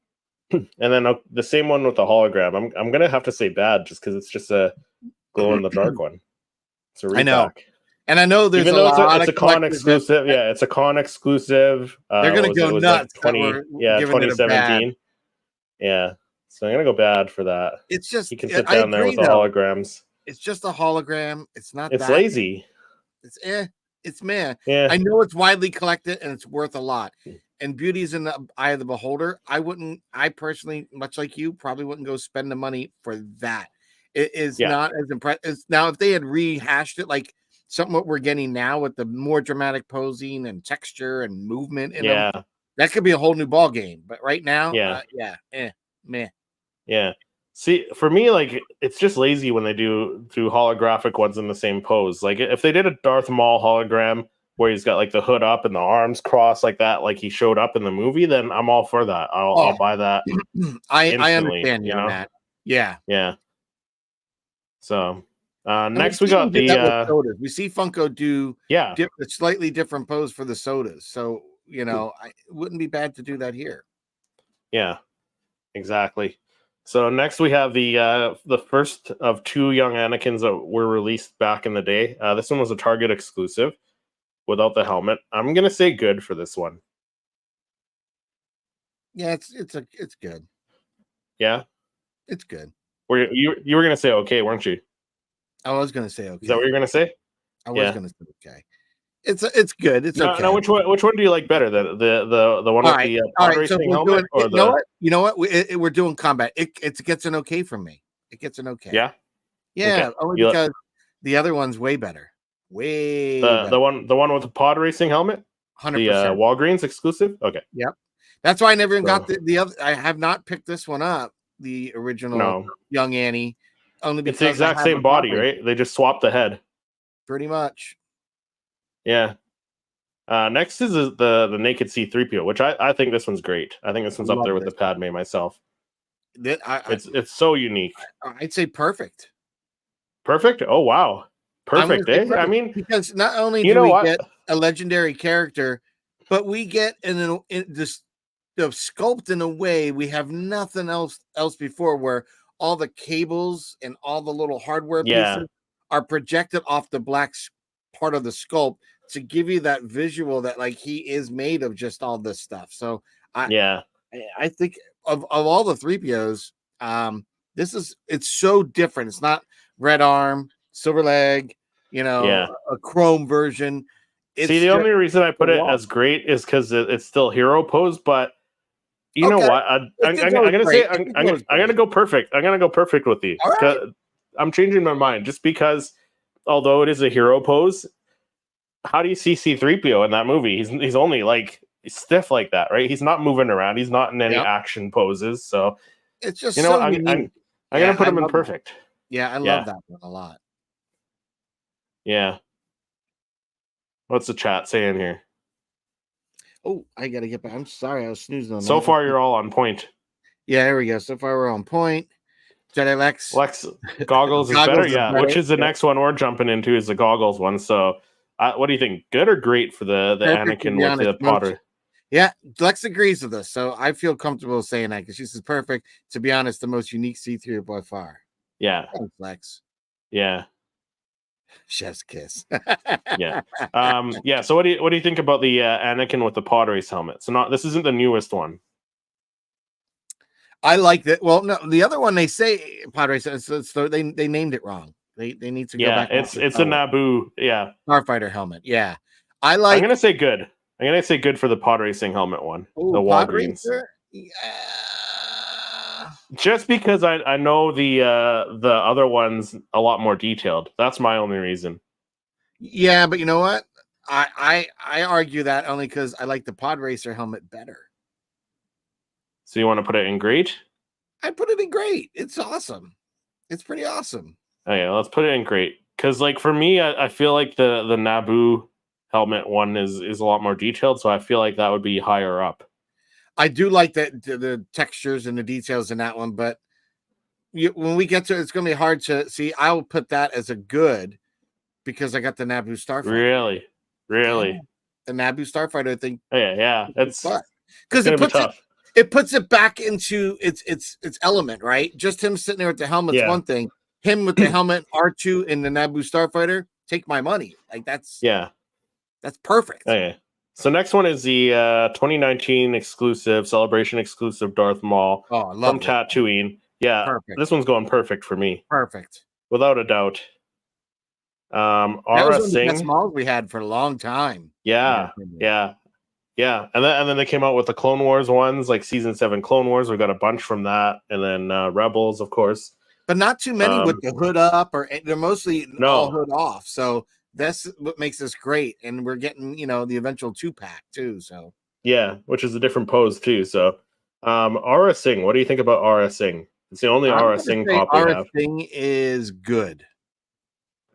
And then the same one with the hologram. I'm gonna have to say bad just because it's just a glow in the dark one. It's a repack. I know. And I know there's it's a con exclusive. It's a con exclusive. They're gonna go nuts. 2017. Yeah. So I'm gonna go bad for that. It's just he can sit down there with the holograms. It's just a hologram. It's not. It's lazy. It's It's meh. Yeah. I know it's widely collected and it's worth a lot. And beauty's in the eye of the beholder. I personally, much like you, probably wouldn't go spend the money for that. It is not as impressive. Now, if they had rehashed it like something what we're getting now with the more dramatic posing and texture and movement in them, that could be a whole new ball game. But right now, meh. Yeah. See, for me, like, it's just lazy when they do holographic ones in the same pose. Like, if they did a Darth Maul hologram where he's got like the hood up and the arms crossed like that, like he showed up in the movie, then I'm all for that. I'll buy that. I understand you on that. Yeah. Yeah. So next we got the sodas. We see Funko do a slightly different pose for the sodas. So, it wouldn't be bad to do that here. Yeah, exactly. So next we have the first of two young Anakins that were released back in the day. This one was a Target exclusive without the helmet. I'm going to say good for this one. Yeah, it's good. Yeah, It's good. You were gonna say okay, weren't you? I was gonna say okay. Is that what you're gonna say? I was gonna say okay. It's good. It's okay. No. Which one do you like better? The one All with right. the All pod right. So racing we're helmet, doing. or You know the what? You know what? We're doing combat. It gets an okay from me. It gets an okay. yeah Yeah. okay. Only because the other one's way better. Way the better. the one with the pod racing helmet, 100%. the Walgreens exclusive. Okay. Yep. That's why I never even got So, the other. I have not picked this one up. The original no, Young Annie, only it's the because I exact have same a body, copy. right? They just swapped the head. Pretty much. Yeah. Next is the naked C-3PO, which I think this one's great. I think this one's up there with the Padme myself. It's so unique. I'd say perfect. Perfect. Oh wow, perfect. Perfect. I mean, because not only you do know we what? get a legendary character, but we get this the sculpt in a way we have nothing else before, where all the cables and all the little hardware pieces are projected off the black part of the sculpt to give you that visual that like he is made of just all this stuff. So I think of all the 3POs, it's so different. It's not red arm, silver leg, a chrome version. See, the only reason I put it as great is because it's still hero pose, but you know what? I'm gonna go perfect. I'm gonna go perfect with you. Right. I'm changing my mind just because, although it is a hero pose, how do you see C-3PO in that movie? He's only like stiff like that, right? He's not moving around. He's not in any action poses. So it's just I'm gonna put him in perfect. That. Yeah, I love that one a lot. Yeah. What's the chat saying here? Oh, I gotta get back. I'm sorry, I was snoozing on that. So far, you're all on point. Yeah, there we go. So far, we're on point. Jedi Lex goggles is better. Yeah, which is the next one we're jumping into is the goggles one. So, what do you think? Good or great for the Anakin with the Potter? Yeah, Lex agrees with us, so I feel comfortable saying that because she says perfect. To be honest, the most unique C3 by far. Yeah, thanks, Lex. Yeah. Chef's kiss. Yeah. So what do you think about the Anakin with the pod race helmet? So this isn't the newest one. I like that. Well, no, the other one they say pod race. So they named it wrong. They need to go back. It's a Naboo. Yeah. Starfighter helmet. Yeah. I'm gonna say good. I'm gonna say good for the pod racing helmet one. Ooh, the Walgreens. Yeah. Just because I know the other one's a lot more detailed. That's my only reason. Yeah, but you know what? I argue that only because I like the pod racer helmet better. So you want to put it in great? I put it in great. It's awesome. It's pretty awesome. Okay, let's put it in great. Because like for me, I feel like the Naboo helmet one is a lot more detailed, so I feel like that would be higher up. I do like the textures and the details in that one, but when we get to it, it's going to be hard to see. I'll put that as a good because I got the Naboo Starfighter. Really, yeah. The Naboo Starfighter. I think. Yeah, it's because it puts it back into its element, right? Just him sitting there with the helmet's one thing. Him with the helmet, R2 in the Naboo Starfighter. Take my money. Like that's perfect. Okay. So next one is the 2019 exclusive, Celebration exclusive Darth Maul from Tatooine. Yeah, perfect. This one's going perfect for me. Perfect. Without a doubt. That was one of the best Mauls we had for a long time. Yeah. And then they came out with the Clone Wars ones, like Season 7 Clone Wars. We got a bunch from that. And then Rebels, of course. But not too many with the hood up, or they're mostly all hood off. So that's what makes this great, and we're getting the eventual 2-pack too. So which is a different pose too. So Aura Singh, what do you think about Aura Singh? It's the only Aura Singh pop we have. Aura Singh is good.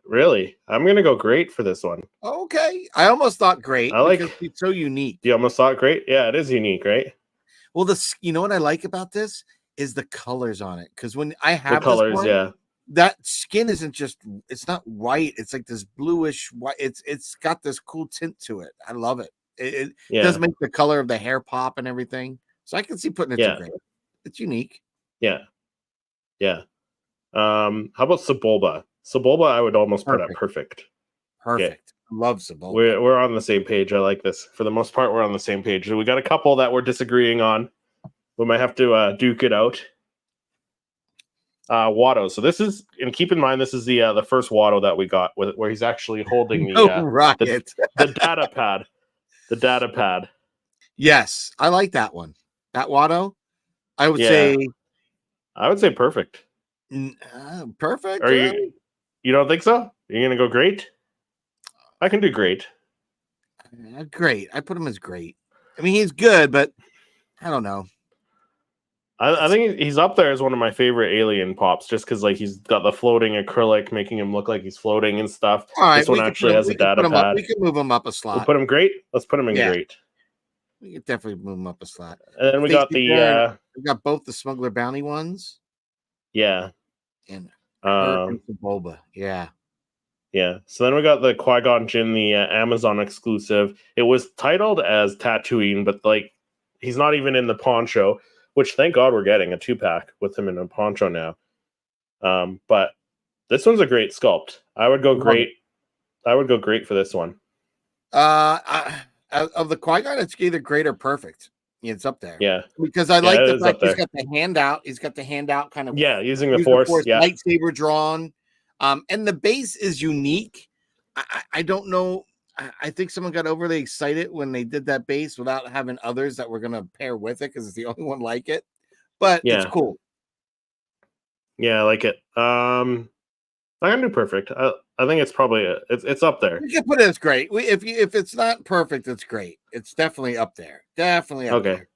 Really, I'm gonna go great for this one. Okay, I almost thought great because it's so unique. You almost thought great? Yeah, it is unique, right? Well, what I like about this is the colors on it, because when I have the colors, that skin it's not white, it's like this bluish white. It's got this cool tint to it. I love it. It does make the color of the hair pop and everything, so I can see putting it to great. It's unique. How about Sebulba? I would almost put at perfect. Perfect. Love Sebulba. We're on the same page. I like this. For the most part, we're on the same page. We got a couple that we're disagreeing on. We might have to duke it out. Watto. So this is, and keep in mind, this is the first Watto that we got, where he's actually holding the data pad. The data pad. Yes, I like that one. That Watto, I would say perfect. Perfect. Are you don't think so? You're gonna go great? I can do great. Great. I put him as great. I mean, he's good, but I don't know. I think he's up there as one of my favorite alien pops, just because like he's got the floating acrylic, making him look like he's floating and stuff. All right, this one actually has a data pad. We can move him up a slot. We'll put him great. Let's put him in great. We could definitely move him up a slot. And then we got we got both the Smuggler Bounty ones. Yeah. And Bulba. Yeah. Yeah. So then we got the Qui-Gon Jinn, the Amazon exclusive. It was titled as Tatooine, but like he's not even in the poncho, which thank God we're getting a 2-pack with him in a poncho now. But this one's a great sculpt. I would go great. I would go great for this one. Of the Qui-Gon, it's either great or perfect. It's up there. Yeah. Because I like the fact he's got the handout. He's got the handout kind of using the force. Yeah. Lightsaber drawn. And the base is unique. I don't know. I think someone got overly excited when they did that base without having others that were going to pair with it because it's the only one like it. But it's cool. Yeah, I like it. I'm gonna do perfect. I think it's probably it's up there. You can put it as great. If it's not perfect, it's great. It's definitely up there. Definitely up there.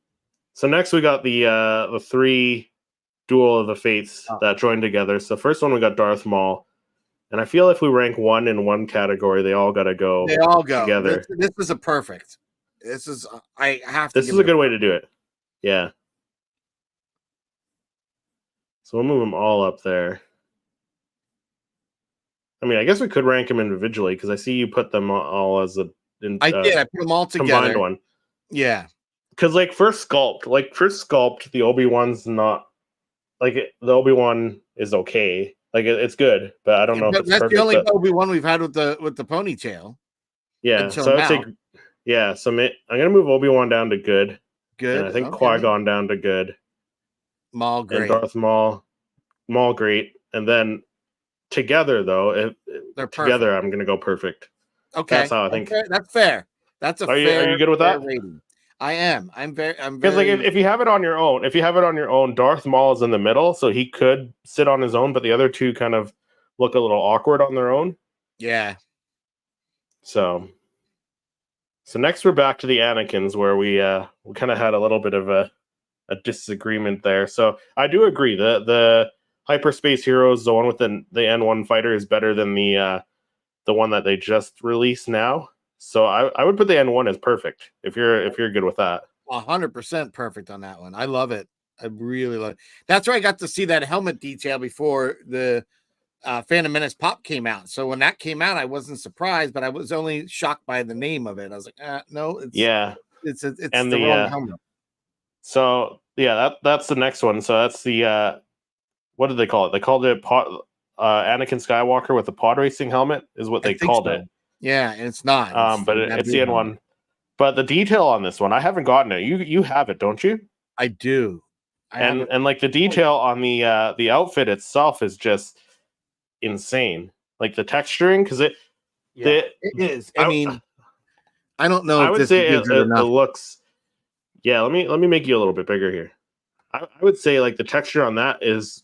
So next we got the 3 Duel of the Fates that joined together. So first one we got Darth Maul. And I feel if we rank one in one category, they all got to go. They all go together. This is a perfect. This is This is a good way to do it. Yeah. So we'll move them all up there. I mean, I guess we could rank them individually because I see you put them all as I did. I put them all together. Combined one. Yeah. Because first sculpt, the Obi-Wan's not the Obi-Wan is okay. It's good, but I don't know if it's that's perfect. The only Obi-Wan we've had with the ponytail. Yeah, so I'd say, so I'm gonna move Obi-Wan down to good. Good. And I think Qui-Gon down to good. Maul great. And Darth Maul great. And then together though, they're together perfect. I'm gonna go perfect. Okay, that's how I think. That's fair. That's a fair. Are you good with that? Rating. I am. I'm very. Because if you have it on your own, Darth Maul is in the middle, so he could sit on his own, but the other two kind of look a little awkward on their own. Yeah. So next we're back to the Anakins, where we kind of had a little bit of a disagreement there. So I do agree the Hyperspace Heroes, the one with the N1 fighter, is better than the one that they just released now. So I would put the N1 as perfect if you're good with that. 100% perfect on that one. I love it. I really love it. That's where I got to see that helmet detail before the Phantom Menace pop came out. So when that came out, I wasn't surprised, but I was only shocked by the name of it. I was like, no, it's the wrong helmet. So that's the next one. So that's the what did they call it? They called it Anakin Skywalker with the pod racing helmet is what they called it. Yeah, and it's not. But it's the N1. But the detail on this one, I haven't gotten it. You have it, don't you? I do. And the detail on the outfit itself is just insane. Like the texturing, because it is. I mean, I don't know. I would say it looks. Yeah, let me make you a little bit bigger here. I would say the texture on that is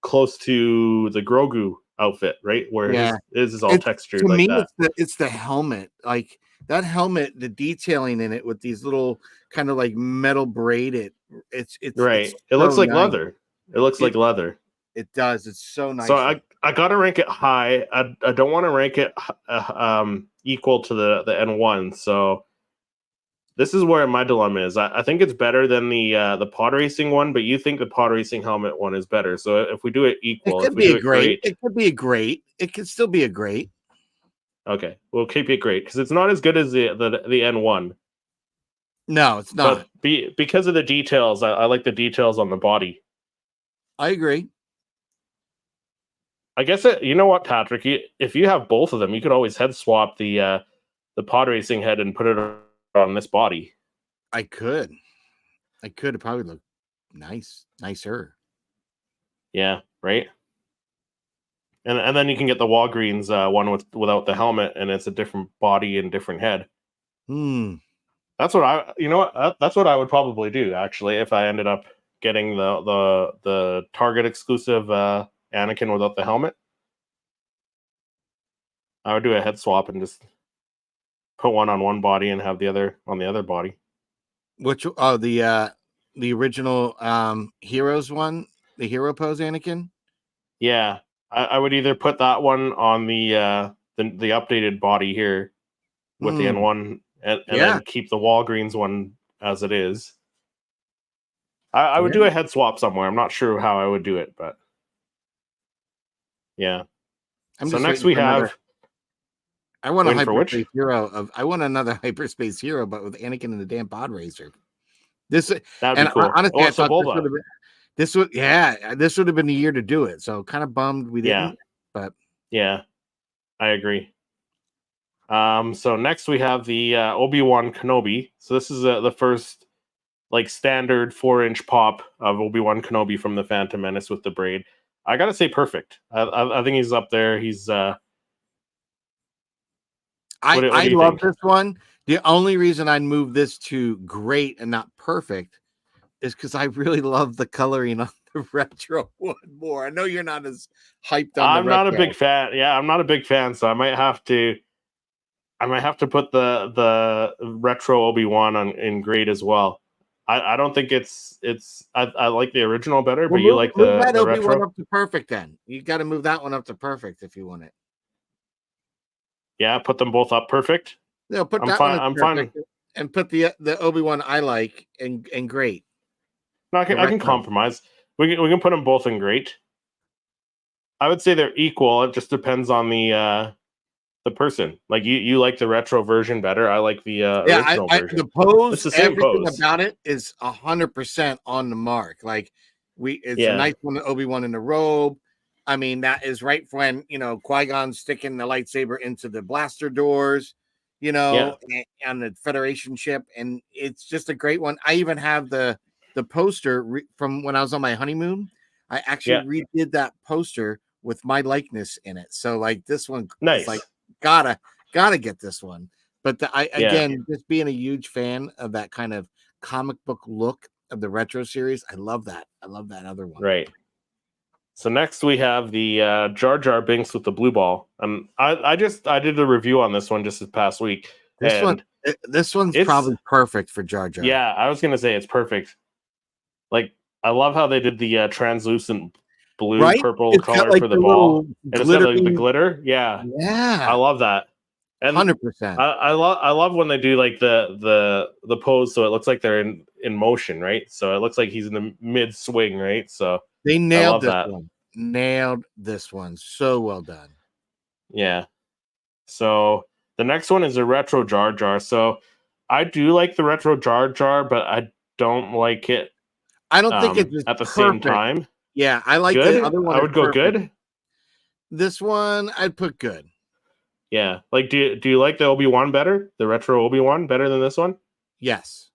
close to the Grogu outfit, right? Where his is all textured like that. It's the helmet. Like that helmet, the detailing in it with these little kind of metal braided. It's right. It looks like leather. It looks like leather. It does. It's so nice. So I gotta rank it high. I don't want to rank it equal to the N1. So this is where my dilemma is. I think it's better than the pod racing one, but you think the pod racing helmet one is better. So if we do it equal, it could be a great. It could be a great. It could still be a great. Okay, we'll keep it great because it's not as good as the N1. No, it's not. But because of the details, I like the details on the body. I agree. I guess you know what, Patrick? If you have both of them, you could always head swap the pod racing head and put it on this body. I could. It probably look nicer. Yeah, right. And then you can get the Walgreens one without the helmet, and it's a different body and different head. That's what that's what I would probably do actually if I ended up getting the Target exclusive Anakin without the helmet. I would do a head swap and just put one on one body and have the other on the other body. Which the original Heroes one, the hero pose Anakin? Yeah. I would either put that one on the updated body here with the N1 and then keep the Walgreens one as it is. I would do a head swap somewhere. I'm not sure how I would do it, but yeah. So next we have I want a hyperspace hero I want another hyperspace hero, but with Anakin and the damn pod racer. That'd be cool. Honestly, I thought this would have been the year to do it. So kind of bummed we didn't. But yeah, I agree. So next we have the Obi-Wan Kenobi. So this is the first like standard 4-inch pop of Obi-Wan Kenobi from the Phantom Menace with the braid. I gotta say, perfect. I think he's up there. He's I love this one. The only reason I moved this to great and not perfect is because I really love the coloring on the retro one more. I know you're not as hyped on. I'm not a big fan. Yeah, I'm not a big fan, so I might have to put the retro Obi-Wan in grade as well. I don't think it's I like the original better, but you like the Obi-Wan retro up to perfect. Then you got to move that one up to perfect if you want it. Yeah, put them both up perfect. No, put that one. I'm fine. And put the Obi-Wan I like and great. No, I can compromise. We can put them both in great. I would say they're equal. It just depends on the person. Like you like the retro version better. I like the original version. The pose, it's the same everything pose about it is 100% on the mark. Like it's a nice one. Obi-Wan in the robe. I mean, that is right when Qui-Gon's sticking the lightsaber into the blaster doors, on the Federation ship, and it's just a great one. I even have the poster from when I was on my honeymoon. I actually redid that poster with my likeness in it. So like this one, nice. Is like gotta get this one. But again, just being a huge fan of that kind of comic book look of the retro series, I love that. I love that other one. Right. So next we have the Jar Jar Binks with the blue ball. I did a review on this one just this past week. This one's probably perfect for Jar Jar. Yeah, I was gonna say it's perfect. Like I love how they did the translucent blue purple color for the ball instead of the glitter. Yeah, I love that. And 100%. I love when they do like the pose so it looks like they're in motion, right? So it looks like he's in the mid swing, right? So they nailed this one. Nailed this one. So well done. Yeah. So the next one is a retro Jar Jar. So I do like the retro Jar Jar, but I don't like it. I don't think it's at the same time. Yeah, I like good. The other one. I would go good. This one I'd put good. Yeah. Like do you like the Obi-Wan better? The retro Obi-Wan better than this one? Yes.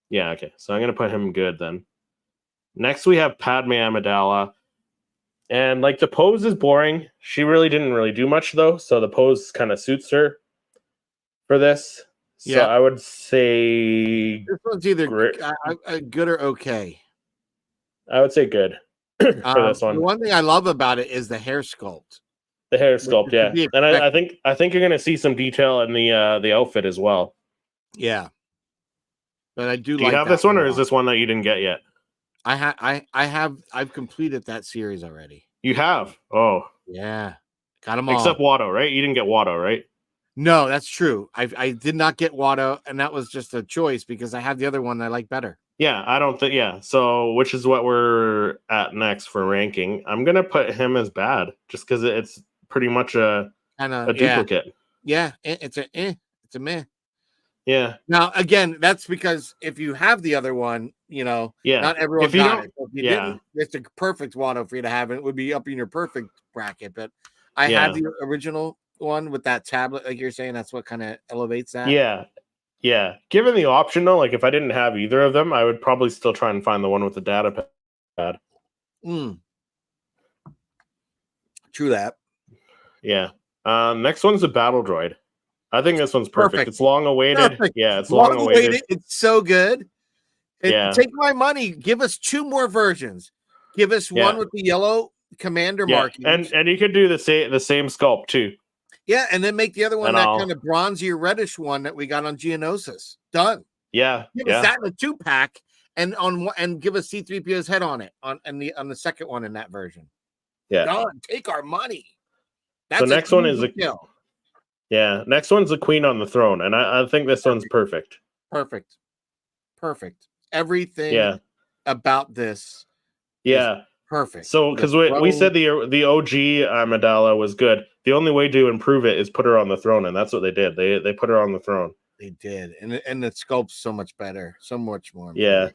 Yeah, okay. So I'm gonna put him good then. Next we have Padme Amidala. And like the pose is boring. She really didn't do much though, so the pose kind of suits her for this. So I would say this one's either good or okay. I would say good for this one. The one thing I love about it is the hair sculpt. The hair sculpt, yeah. And I think you're gonna see some detail in the outfit as well. Yeah. But I do like you have this one, or is this one that you didn't get yet? I've completed that series already. You have? Oh. Yeah. Got them all. Except Watto, right? You didn't get Watto, right? No, that's true. I did not get Watto, and that was just a choice because I have the other one I like better. Yeah, I don't think so which is what we're at next for ranking. I'm gonna put him as bad just because it's pretty much a duplicate. Yeah, it's a meh. Yeah. Now again, that's because if you have the other one, not everyone got it. So if you didn't, it's a perfect Watto for you to have, and it would be up in your perfect bracket. But I have the original one with that tablet, like you're saying. That's what kind of elevates that. Yeah, Yeah, given the option though, like if I didn't have either of them, I would probably still try and find the one with the data pad. True that. Yeah. Next one's the battle droid. I think this one's perfect. It's long awaited. Perfect. Yeah, it's long awaited. It's so good. Yeah. Take my money. Give us 2 more versions. Give us one with the yellow commander markings. And you could do the same sculpt too. Yeah, and then make the other one that kind of bronzy or reddish one that we got on Geonosis. Done. Yeah. Give us that in a 2-pack and give us C-3PO's head on it on the second one in that version. Yeah. Done. Take our money. That's the next one is next one's the Queen on the Throne, and I think this one's perfect. Perfect. Everything about this is perfect. So because we said the OG Amidala was good. The only way to improve it is put her on the throne, and that's what they did. They put her on the throne. They did, and the sculpt's so much better, so much more. Yeah,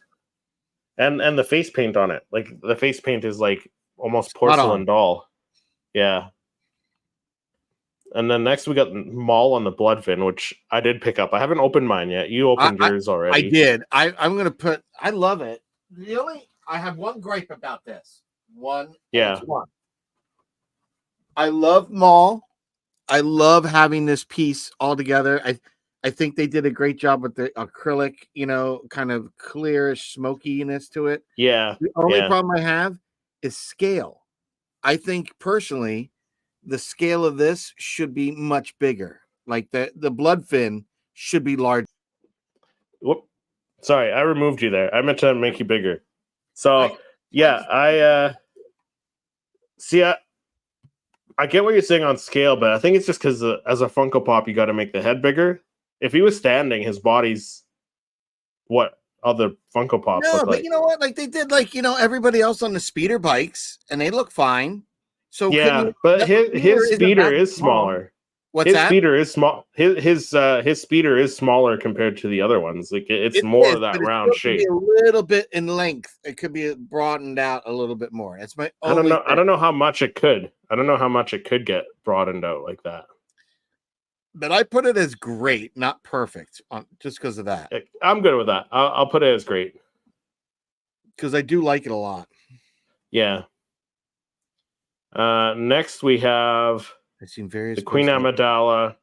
and the face paint on it, like the face paint is like almost porcelain doll. Yeah. And then next we got Maul on the Bloodfin, which I did pick up. I haven't opened mine yet. You opened yours already. I did. I'm gonna put. I love it. I have one gripe about this. One. I love Maul. I love having this piece all together. I think they did a great job with the acrylic, kind of clear smokiness to it. Yeah. The only problem I have is scale. I think personally, the scale of this should be much bigger. Like the Bloodfin should be large. Whoop. Sorry, I removed you there. I meant to make you bigger. So I get what you're saying on scale, but I think it's just because as a Funko Pop, you got to make the head bigger. If he was standing, his body's what other Funko Pops look like. You know what? Like they did, everybody else on the speeder bikes, and they look fine. So but his speeder is smaller. What's that? Speeder is small. His speeder is smaller compared to the other ones. Like it's more of that round shape. A little bit in length. It could be broadened out a little bit more. That's my. I don't know how much it could. I don't know how much it could get broadened out like that. But I put it as great, not perfect, just because of that. I'm good with that. I'll put it as great because I do like it a lot. Yeah. Next we have I've seen various the Queen Amidala,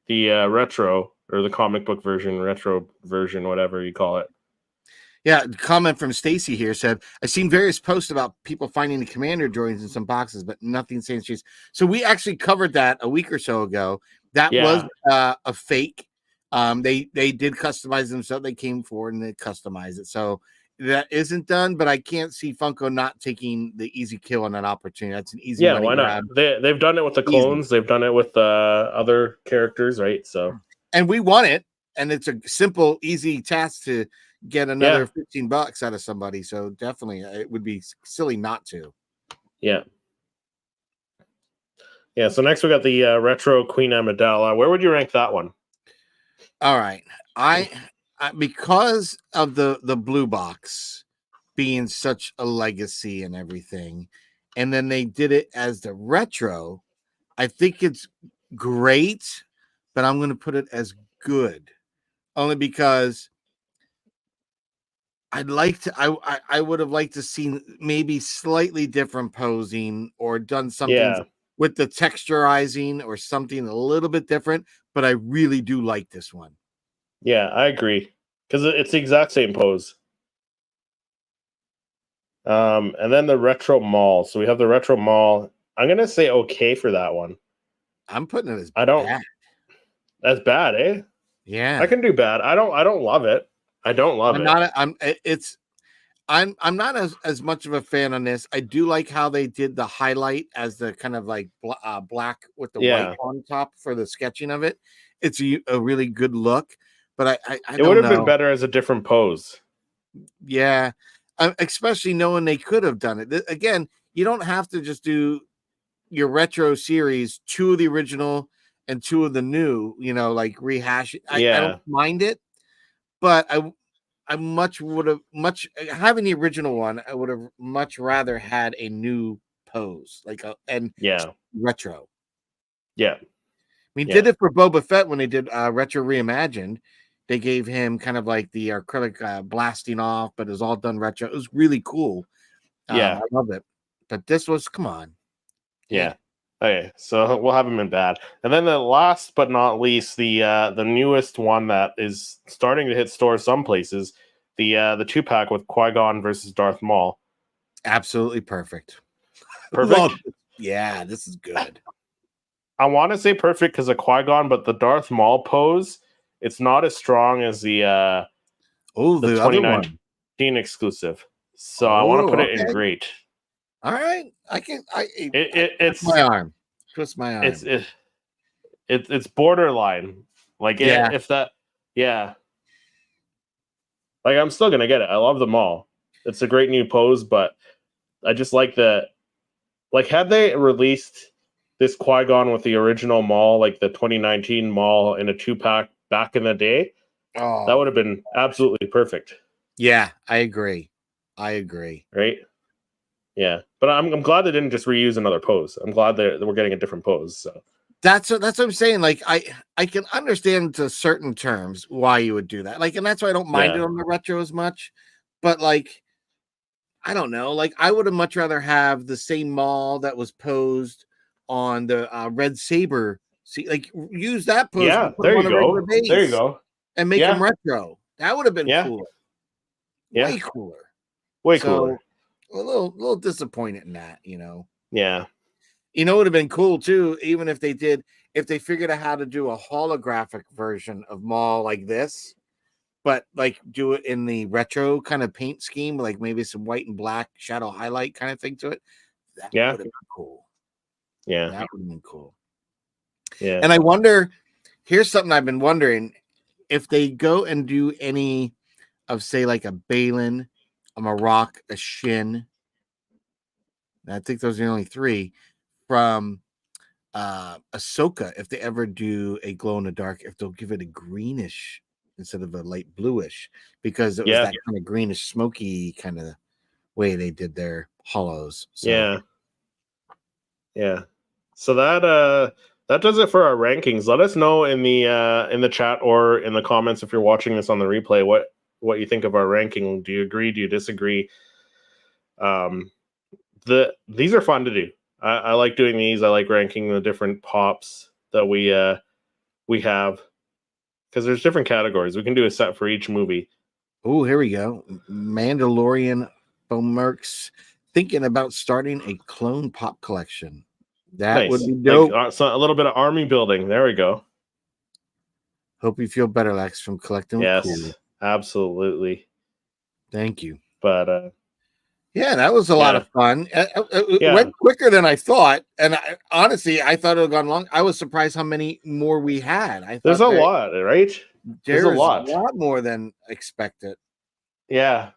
the retro or the comic book version, retro version, whatever you call it. Yeah, comment from Stacy here said, I've seen various posts about people finding the commander droids in some boxes, but nothing saying she's. So we actually covered that a week or so ago. That was a fake. They did customize them, so they came forward and they customized it. So that isn't done, but I can't see Funko not taking the easy kill on that opportunity. That's an easy money why grab. not? They've done it with the clones. Easy. They've done it with other characters, right? So, and we want it, and it's a simple, easy task to get another $15 out of somebody. So definitely, it would be silly not to. Yeah. Yeah. So next we got the retro Queen Amidala. Where would you rank that one? All right, I because of the blue box being such a legacy and everything, and then they did it as the retro. I think it's great, but I'm going to put it as good, only because I would have liked to see maybe slightly different posing or done something with the texturizing or something a little bit different. But I really do like this one. Yeah, I agree. Because it's the exact same pose. And then the retro mall. So we have the retro mall. I'm gonna say okay for that one. I'm putting it as bad. That's bad, eh? Yeah. I can do bad. I don't love it. I don't love it. I'm not as much of a fan on this. I do like how they did the highlight as the kind of like black with the white on top for the sketching of it. It's a really good look, but I it would have been better as a different pose. Yeah, especially knowing they could have done it. Again, you don't have to just do your retro series, 2 of the original and 2 of the new, like rehash it. I don't mind it, but I having the original one, I would have much rather had a new pose, retro. Yeah. We did it for Boba Fett when they did retro reimagined. They gave him kind of like the acrylic blasting off, but it was all done retro. It was really cool. Yeah. I love it. But this was, come on. Yeah. Okay, so we'll have him in bad. And then the last but not least, the newest one that is starting to hit stores some places, the 2-pack with Qui-Gon versus Darth Maul. Absolutely perfect. Perfect? Yeah, this is good. I want to say perfect because of Qui-Gon, but the Darth Maul pose, it's not as strong as the other 2019 one. exclusive. So I want to put it in great. All right, I It's my arm. Twist my arm. It's borderline. Like if that, yeah. Like I'm still gonna get it. I love them all. It's a great new pose, but I just like the had they released this Qui-Gon with the original Maul, like the 2019 Maul in a 2-pack back in the day, that would have been absolutely perfect. Yeah, I agree. Right? Yeah, but I'm glad they didn't just reuse another pose. I'm glad that we're getting a different pose. So that's what I'm saying. Like I can understand to certain terms why you would do that. Like, and that's why I don't mind it on the retro as much. But like, I don't know. Like, I would have much rather have the same Maul that was posed on the Red Saber. See, like use that pose. Yeah, there you go. There you go. And make them retro. That would have been cool. Yeah. Way cooler. Way cooler. A little disappointed in that, Yeah. It would have been cool too, even if they figured out how to do a holographic version of Maul like this, but like do it in the retro kind of paint scheme, like maybe some white and black shadow highlight kind of thing to it. That would have been cool. Yeah. That would have been cool. Yeah. And I wonder, here's something I've been wondering, if they go and do any of, say, like a Balin, a Marok, a Shin. I think those are the only 3 from Ahsoka. If they ever do a glow in the dark, if they'll give it a greenish instead of a light bluish, because it was that kind of greenish, smoky kind of way they did their hollows. So. Yeah. So that does it for our rankings. Let us know in the chat or in the comments if you're watching this on the replay what you think of our ranking. Do you agree? Do you disagree? These are fun to do. I like doing these. I like ranking the different pops that we have, because there's different categories. We can do a set for each movie. Oh, here we go. Mandalorian Bomerks thinking about starting a clone pop collection. That would be dope. Like, so a little bit of army building. There we go. Hope you feel better, Lex, from collecting. Yes, cool. Absolutely. Thank you. But yeah, that was a lot of fun. It went quicker than I thought, and honestly, I thought it would have gone long. I was surprised how many more we had. There's a lot, right? There's a lot more than expected. Yeah,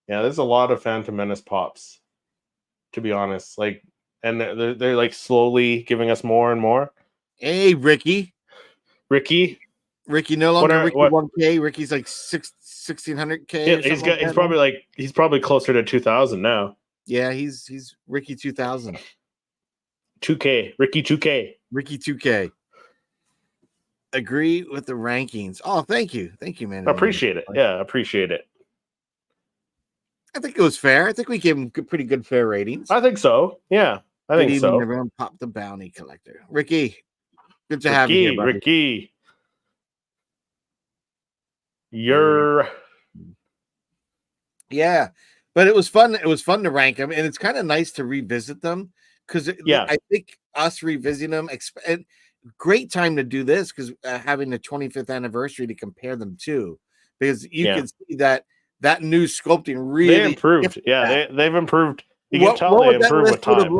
there's a lot of Phantom Menace pops, to be honest. Like, and they're like slowly giving us more and more. Hey, Ricky, no longer Ricky 1K. Ricky's like 1600K. Yeah, he's probably closer to 2000 now. Yeah, he's Ricky 2000. 2K, Ricky 2K. Agree with the rankings. Oh, thank you, man. Appreciate it. Yeah, appreciate it. I think it was fair. I think we gave him pretty good fair ratings. I think so. Yeah, I think so. Everyone, Pop the Bounty Collector, Ricky. Good to have you here, buddy. Ricky. Yeah, but it was fun. It was fun to rank them, and it's kind of nice to revisit them because I think us revisiting them, great time to do this because having the 25th anniversary to compare them to, because you can see that new sculpting really improved. Yeah, they've improved. You can tell they improved with time.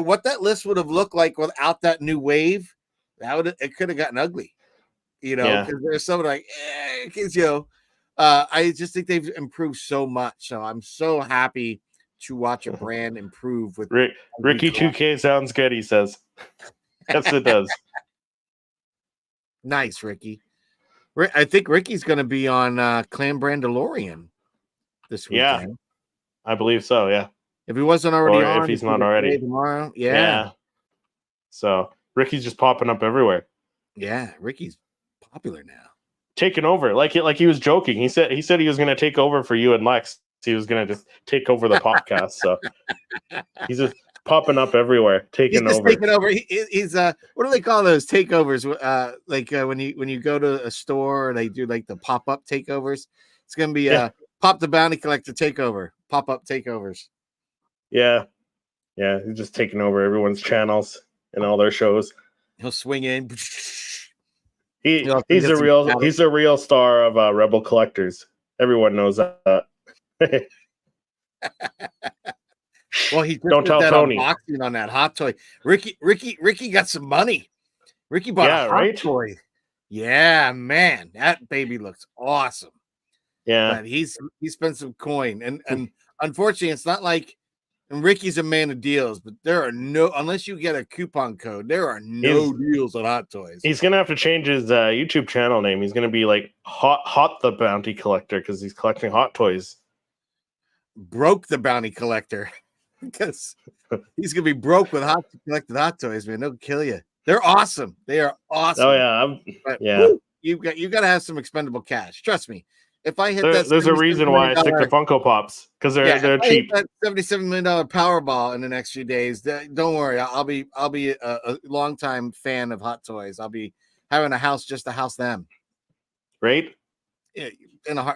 What that list would have looked like without that new wave, it could have gotten ugly. Because there's some like, I just think they've improved so much. So I'm so happy to watch a brand improve with Ricky 2K sounds good, he says. Yes, it does. Nice, Ricky. I think Ricky's going to be on Clan Brandalorian this weekend. Yeah, I believe so, yeah. If he wasn't already on. If he's not already. Tomorrow. Yeah. So Ricky's just popping up everywhere. Yeah, Ricky's popular now. taking over. Like he was joking. He said he was going to take over for you and Lex. He was going to just take over the podcast. So he's just popping up everywhere, taking over. Taking over. He's what do they call those takeovers? When you go to a store and they do like the pop up takeovers. It's going to be Pop the Bounty Collector takeover. Pop up takeovers. Yeah, he's just taking over everyone's channels and all their shows. He'll swing in. He's a real star of Rebel Collectors. Everyone knows that. Well, he just don't tell Tony unboxing on that hot toy. Ricky got some money. Ricky bought a hot toy. Yeah, man, that baby looks awesome. Yeah, but he spent some coin, and unfortunately, it's not like. And Ricky's a man of deals, but there are unless you get a coupon code, there are no deals on hot toys. He's gonna have to change his YouTube channel name. He's gonna be like Hot the Bounty Collector because he's collecting hot toys. Broke the Bounty Collector because he's gonna be broke with collected hot toys, man. They'll kill you. They're awesome. They are awesome. Oh yeah, woo, you got to have some expendable cash. Trust me. If I hit there's a reason why I stick to Funko Pops because they're cheap. That $77 million Powerball in the next few days. Don't worry, I'll be a longtime fan of hot toys. I'll be having a house just to house them. Right?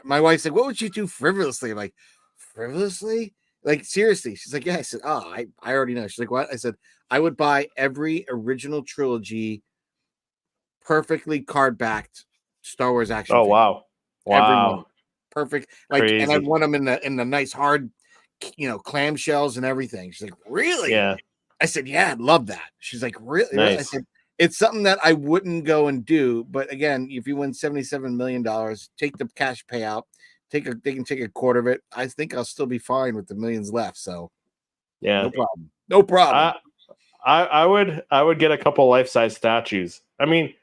My wife said, "What would you do frivolously?" I'm like, frivolously? Like seriously? She's like, "Yeah." I said, "Oh, I already know." She's like, "What?" I said, "I would buy every original trilogy, perfectly card backed Star Wars action." Oh wow. Everyone. Perfect. Like, crazy. And I want them in the nice hard, clamshells and everything. She's like, "Really?" Yeah. I said, "Yeah, I'd love that." She's like, "Really?" Nice. I said, "It's something that I wouldn't go and do, but again, if you win $77 million, take the cash payout. They can take a quarter of it. I think I'll still be fine with the millions left. So, yeah, no problem. I would get a couple life-size statues. I mean.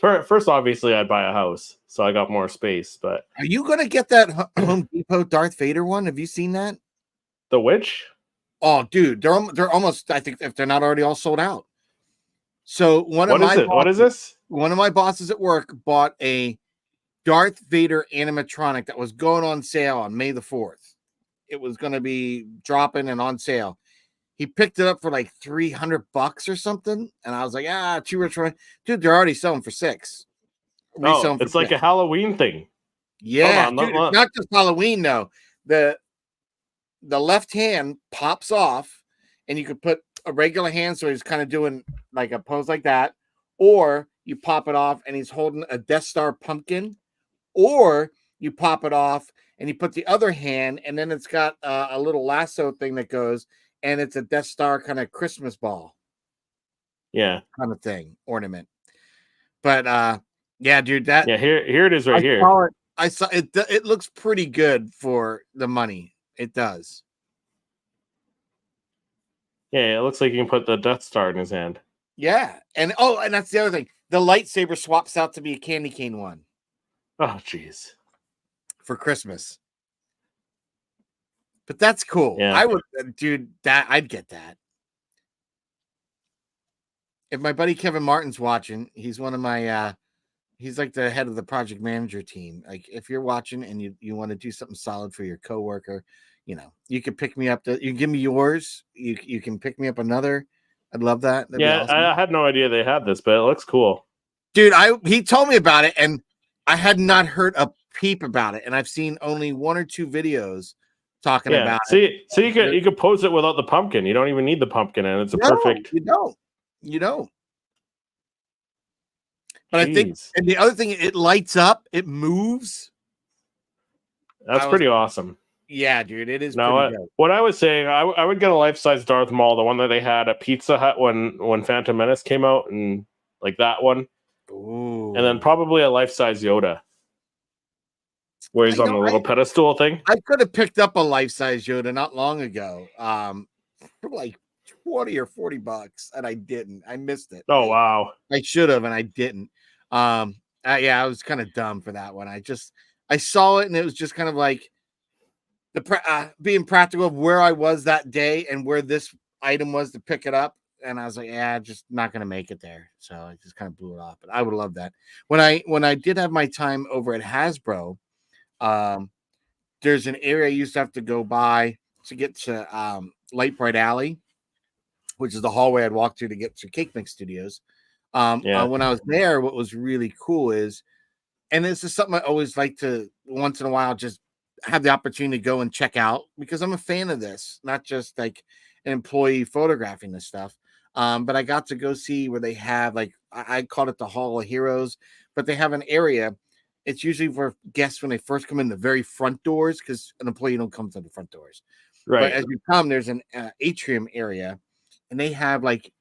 First, obviously, I'd buy a house, so I got more space. But are you gonna get that Home Depot Darth Vader one? Have you seen that? The which? Oh, dude, they're almost. I think if they're not already all sold out. So what is this? One of my bosses at work bought a Darth Vader animatronic that was going on sale on May the 4th. It was going to be dropping and on sale. He picked it up for like $300 or something, and I was like, too rich for dude. They're already selling for $6. Oh, it's like a Halloween thing. Yeah, dude, it's not just Halloween though. The left hand pops off, and you could put a regular hand, so he's kind of doing like a pose like that, or you pop it off, and he's holding a Death Star pumpkin, or you pop it off, and you put the other hand, and then it's got a little lasso thing that goes. And it's a Death Star kind of Christmas ball. Yeah. Kind of thing, ornament. But yeah, dude, that here it is right here. I saw it. It looks pretty good for the money. It does. Yeah, it looks like you can put the Death Star in his hand. Yeah. And that's the other thing. The lightsaber swaps out to be a candy cane one. Oh, jeez. For Christmas. But that's cool. Yeah. I would, dude, I'd get that. If my buddy Kevin Martin's watching, he's one of my, he's like the head of the project manager team. Like if you're watching and you want to do something solid for your coworker, you can pick me up. You give me yours. You can pick me up another. I'd love that. That'd be awesome. I had no idea they had this, but it looks cool. Dude, he told me about it, and I had not heard a peep about it, and I've seen only one or two videos talking about it. So you could pose it without the pumpkin. You don't even need the pumpkin, and it's perfect. You don't. But I think, and the other thing, it lights up, it moves. That's pretty awesome. Yeah, dude, it is. What I was saying, I would get a life-size Darth Maul, the one that they had at Pizza Hut when Phantom Menace came out, and like that one. Ooh. And then probably a life-size Yoda. Where he's on the little pedestal thing. I could have picked up a life-size Yoda not long ago, for like $20 or $40, and I didn't. I missed it. Oh wow! I should have, and I didn't. I was kind of dumb for that one. I saw it, and it was just kind of like being practical of where I was that day and where this item was to pick it up. and I was like, yeah, just not gonna make it there. So I just kind of blew it off. But I would love that. When I did have my time over at Hasbro, um, there's an area I used to have to go by to get to Light Bright Alley, which is the hallway I'd walk to get to Cake Mix Studios. When I was there, what was really cool is, and this is something I always like to once in a while just have the opportunity to go and check out, because I'm a fan of this, not just like an employee photographing this stuff. But I got to go see where they have, like, I called it the Hall of Heroes, but they have an area. It's usually for guests when they first come in the very front doors, because an employee don't come to the front doors. Right. But as you come, there's an atrium area, and they have like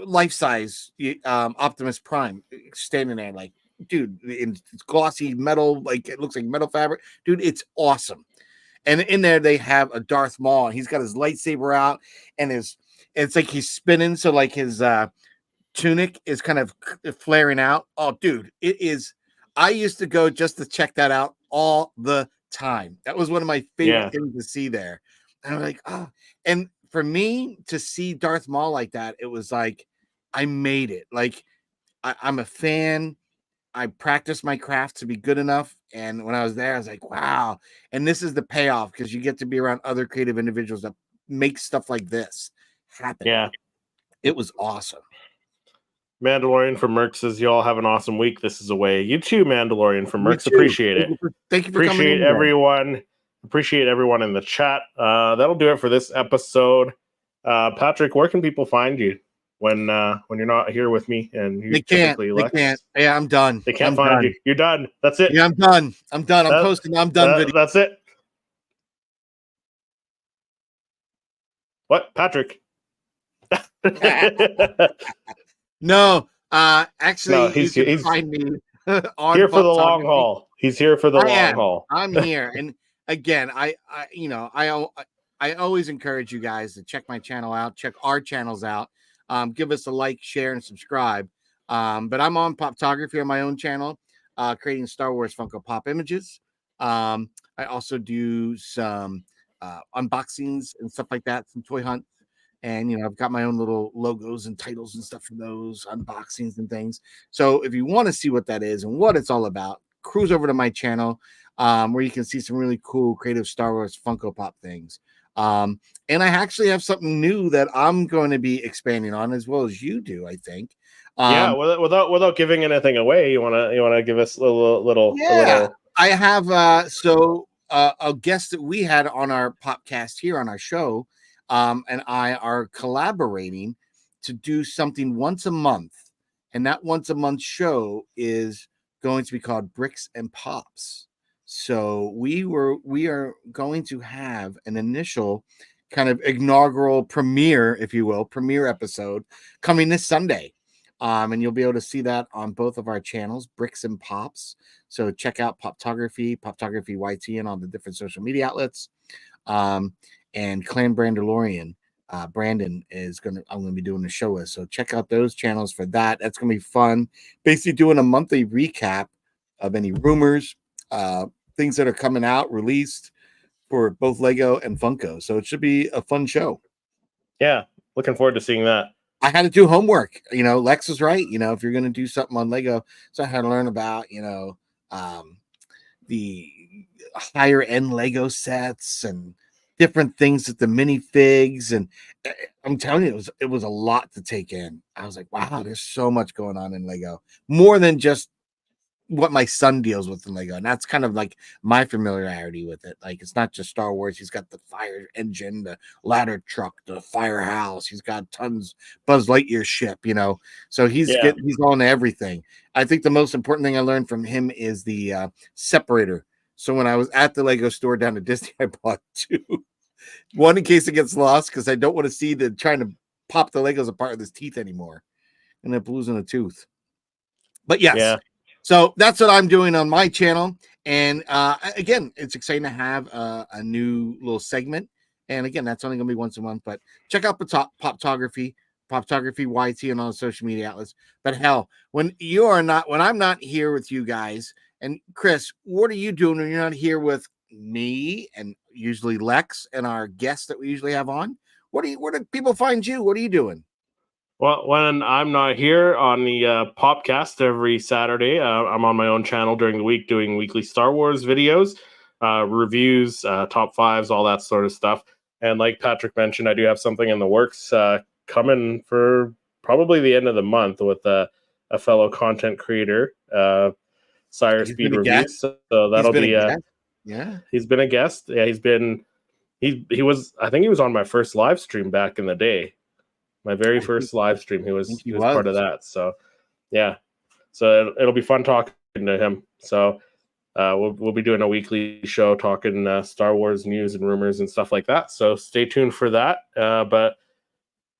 life-size Optimus Prime standing there, like, dude, it's glossy metal, like it looks like metal fabric, dude. It's awesome. And in there they have a Darth Maul, and he's got his lightsaber out, and it's like he's spinning, so like his tunic is kind of flaring out. Oh, dude, it is. I used to go just to check that out all the time. That was one of my favorite things to see there. And I'm like, oh, and for me to see Darth Maul like that, it was like I made it. Like I'm a fan. I practiced my craft to be good enough. And when I was there, I was like, wow. And this is the payoff, because you get to be around other creative individuals that make stuff like this happen. Yeah. It was awesome. Mandalorian from Merck says, you all have an awesome week. This is a way. You too, Mandalorian from Merck. Appreciate it. Thank you for coming in. Appreciate everyone in the chat. That'll do it for this episode. Patrick, where can people find you when you're not here with me and you typically They can't. Yeah, I'm done. They can't find you. You're done. That's it. Yeah, I'm done. I'm posting. I'm done. Video. That's it. What, Patrick? No, actually, no, he's find me on here for the long haul. He's here for the long haul. I'm here, and again, I always encourage you guys to check my channel out, check our channels out, give us a like, share, and subscribe. But I'm on Poptography on my own channel, creating Star Wars Funko Pop images. I also do some unboxings and stuff like that, some toy hunts. And, I've got my own little logos and titles and stuff for those unboxings and things. So if you want to see what that is and what it's all about, cruise over to my channel, where you can see some really cool creative Star Wars Funko Pop things. And I actually have something new that I'm going to be expanding on, as well as you do, I think. Without giving anything away, you wanna give us a little. I have a guest that we had on our podcast here on our show. And I are collaborating to do something once a month, and that once a month show is going to be called Bricks and Pops. So we are going to have an initial kind of inaugural premiere, if you will, premiere episode coming this Sunday. And you'll be able to see that on both of our channels, Bricks and Pops. So check out Poptography YT, and all the different social media outlets. And Clan Brandalorian, Brandon I'm going to be doing the show with. So check out those channels for that. That's going to be fun. Basically doing a monthly recap of any rumors, things that are coming out, released for both Lego and Funko. So it should be a fun show. Yeah, looking forward to seeing that. I had to do homework. Lex was right. If you're going to do something on Lego, so I had to learn about, the higher end Lego sets and different things with the minifigs, and I'm telling you, it was a lot to take in. I was like, wow, there's so much going on in Lego, more than just what my son deals with in Lego, and that's kind of like my familiarity with it. Like, it's not just Star Wars. He's got the fire engine, the ladder truck, the firehouse. He's got tons Buzz Lightyear ship, So he's on everything. I think the most important thing I learned from him is the separator. So when I was at the Lego store down at Disney, I bought two. One in case it gets lost, because I don't want to see the trying to pop the Legos apart with his teeth anymore, and then losing a tooth. But yes. Yeah. So that's what I'm doing on my channel. And again, it's exciting to have a new little segment. And again, that's only going to be once a month. But check out Poptography YT, and all the social media outlets. But hell, when I'm not here with you guys, and Chris, what are you doing when you're not here with me and usually Lex and our guests that we usually have on? where do people find you? What are you doing? Well, when I'm not here on the Popcast every Saturday, I'm on my own channel during the week doing weekly Star Wars videos, reviews, top fives, all that sort of stuff. And like Patrick mentioned, I do have something in the works coming for probably the end of the month with a fellow content creator, Sire Speed Reviews. So that'll be yeah. He's been a guest. Yeah, he was. I think he was on my first live stream back in the day. My very first live stream. He was part of that. So yeah. So it'll be fun talking to him. So we'll be doing a weekly show talking Star Wars news and rumors and stuff like that. So stay tuned for that. But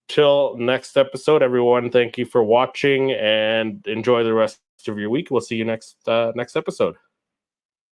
till next episode, everyone, thank you for watching and enjoy the rest of your week. We'll see you next episode.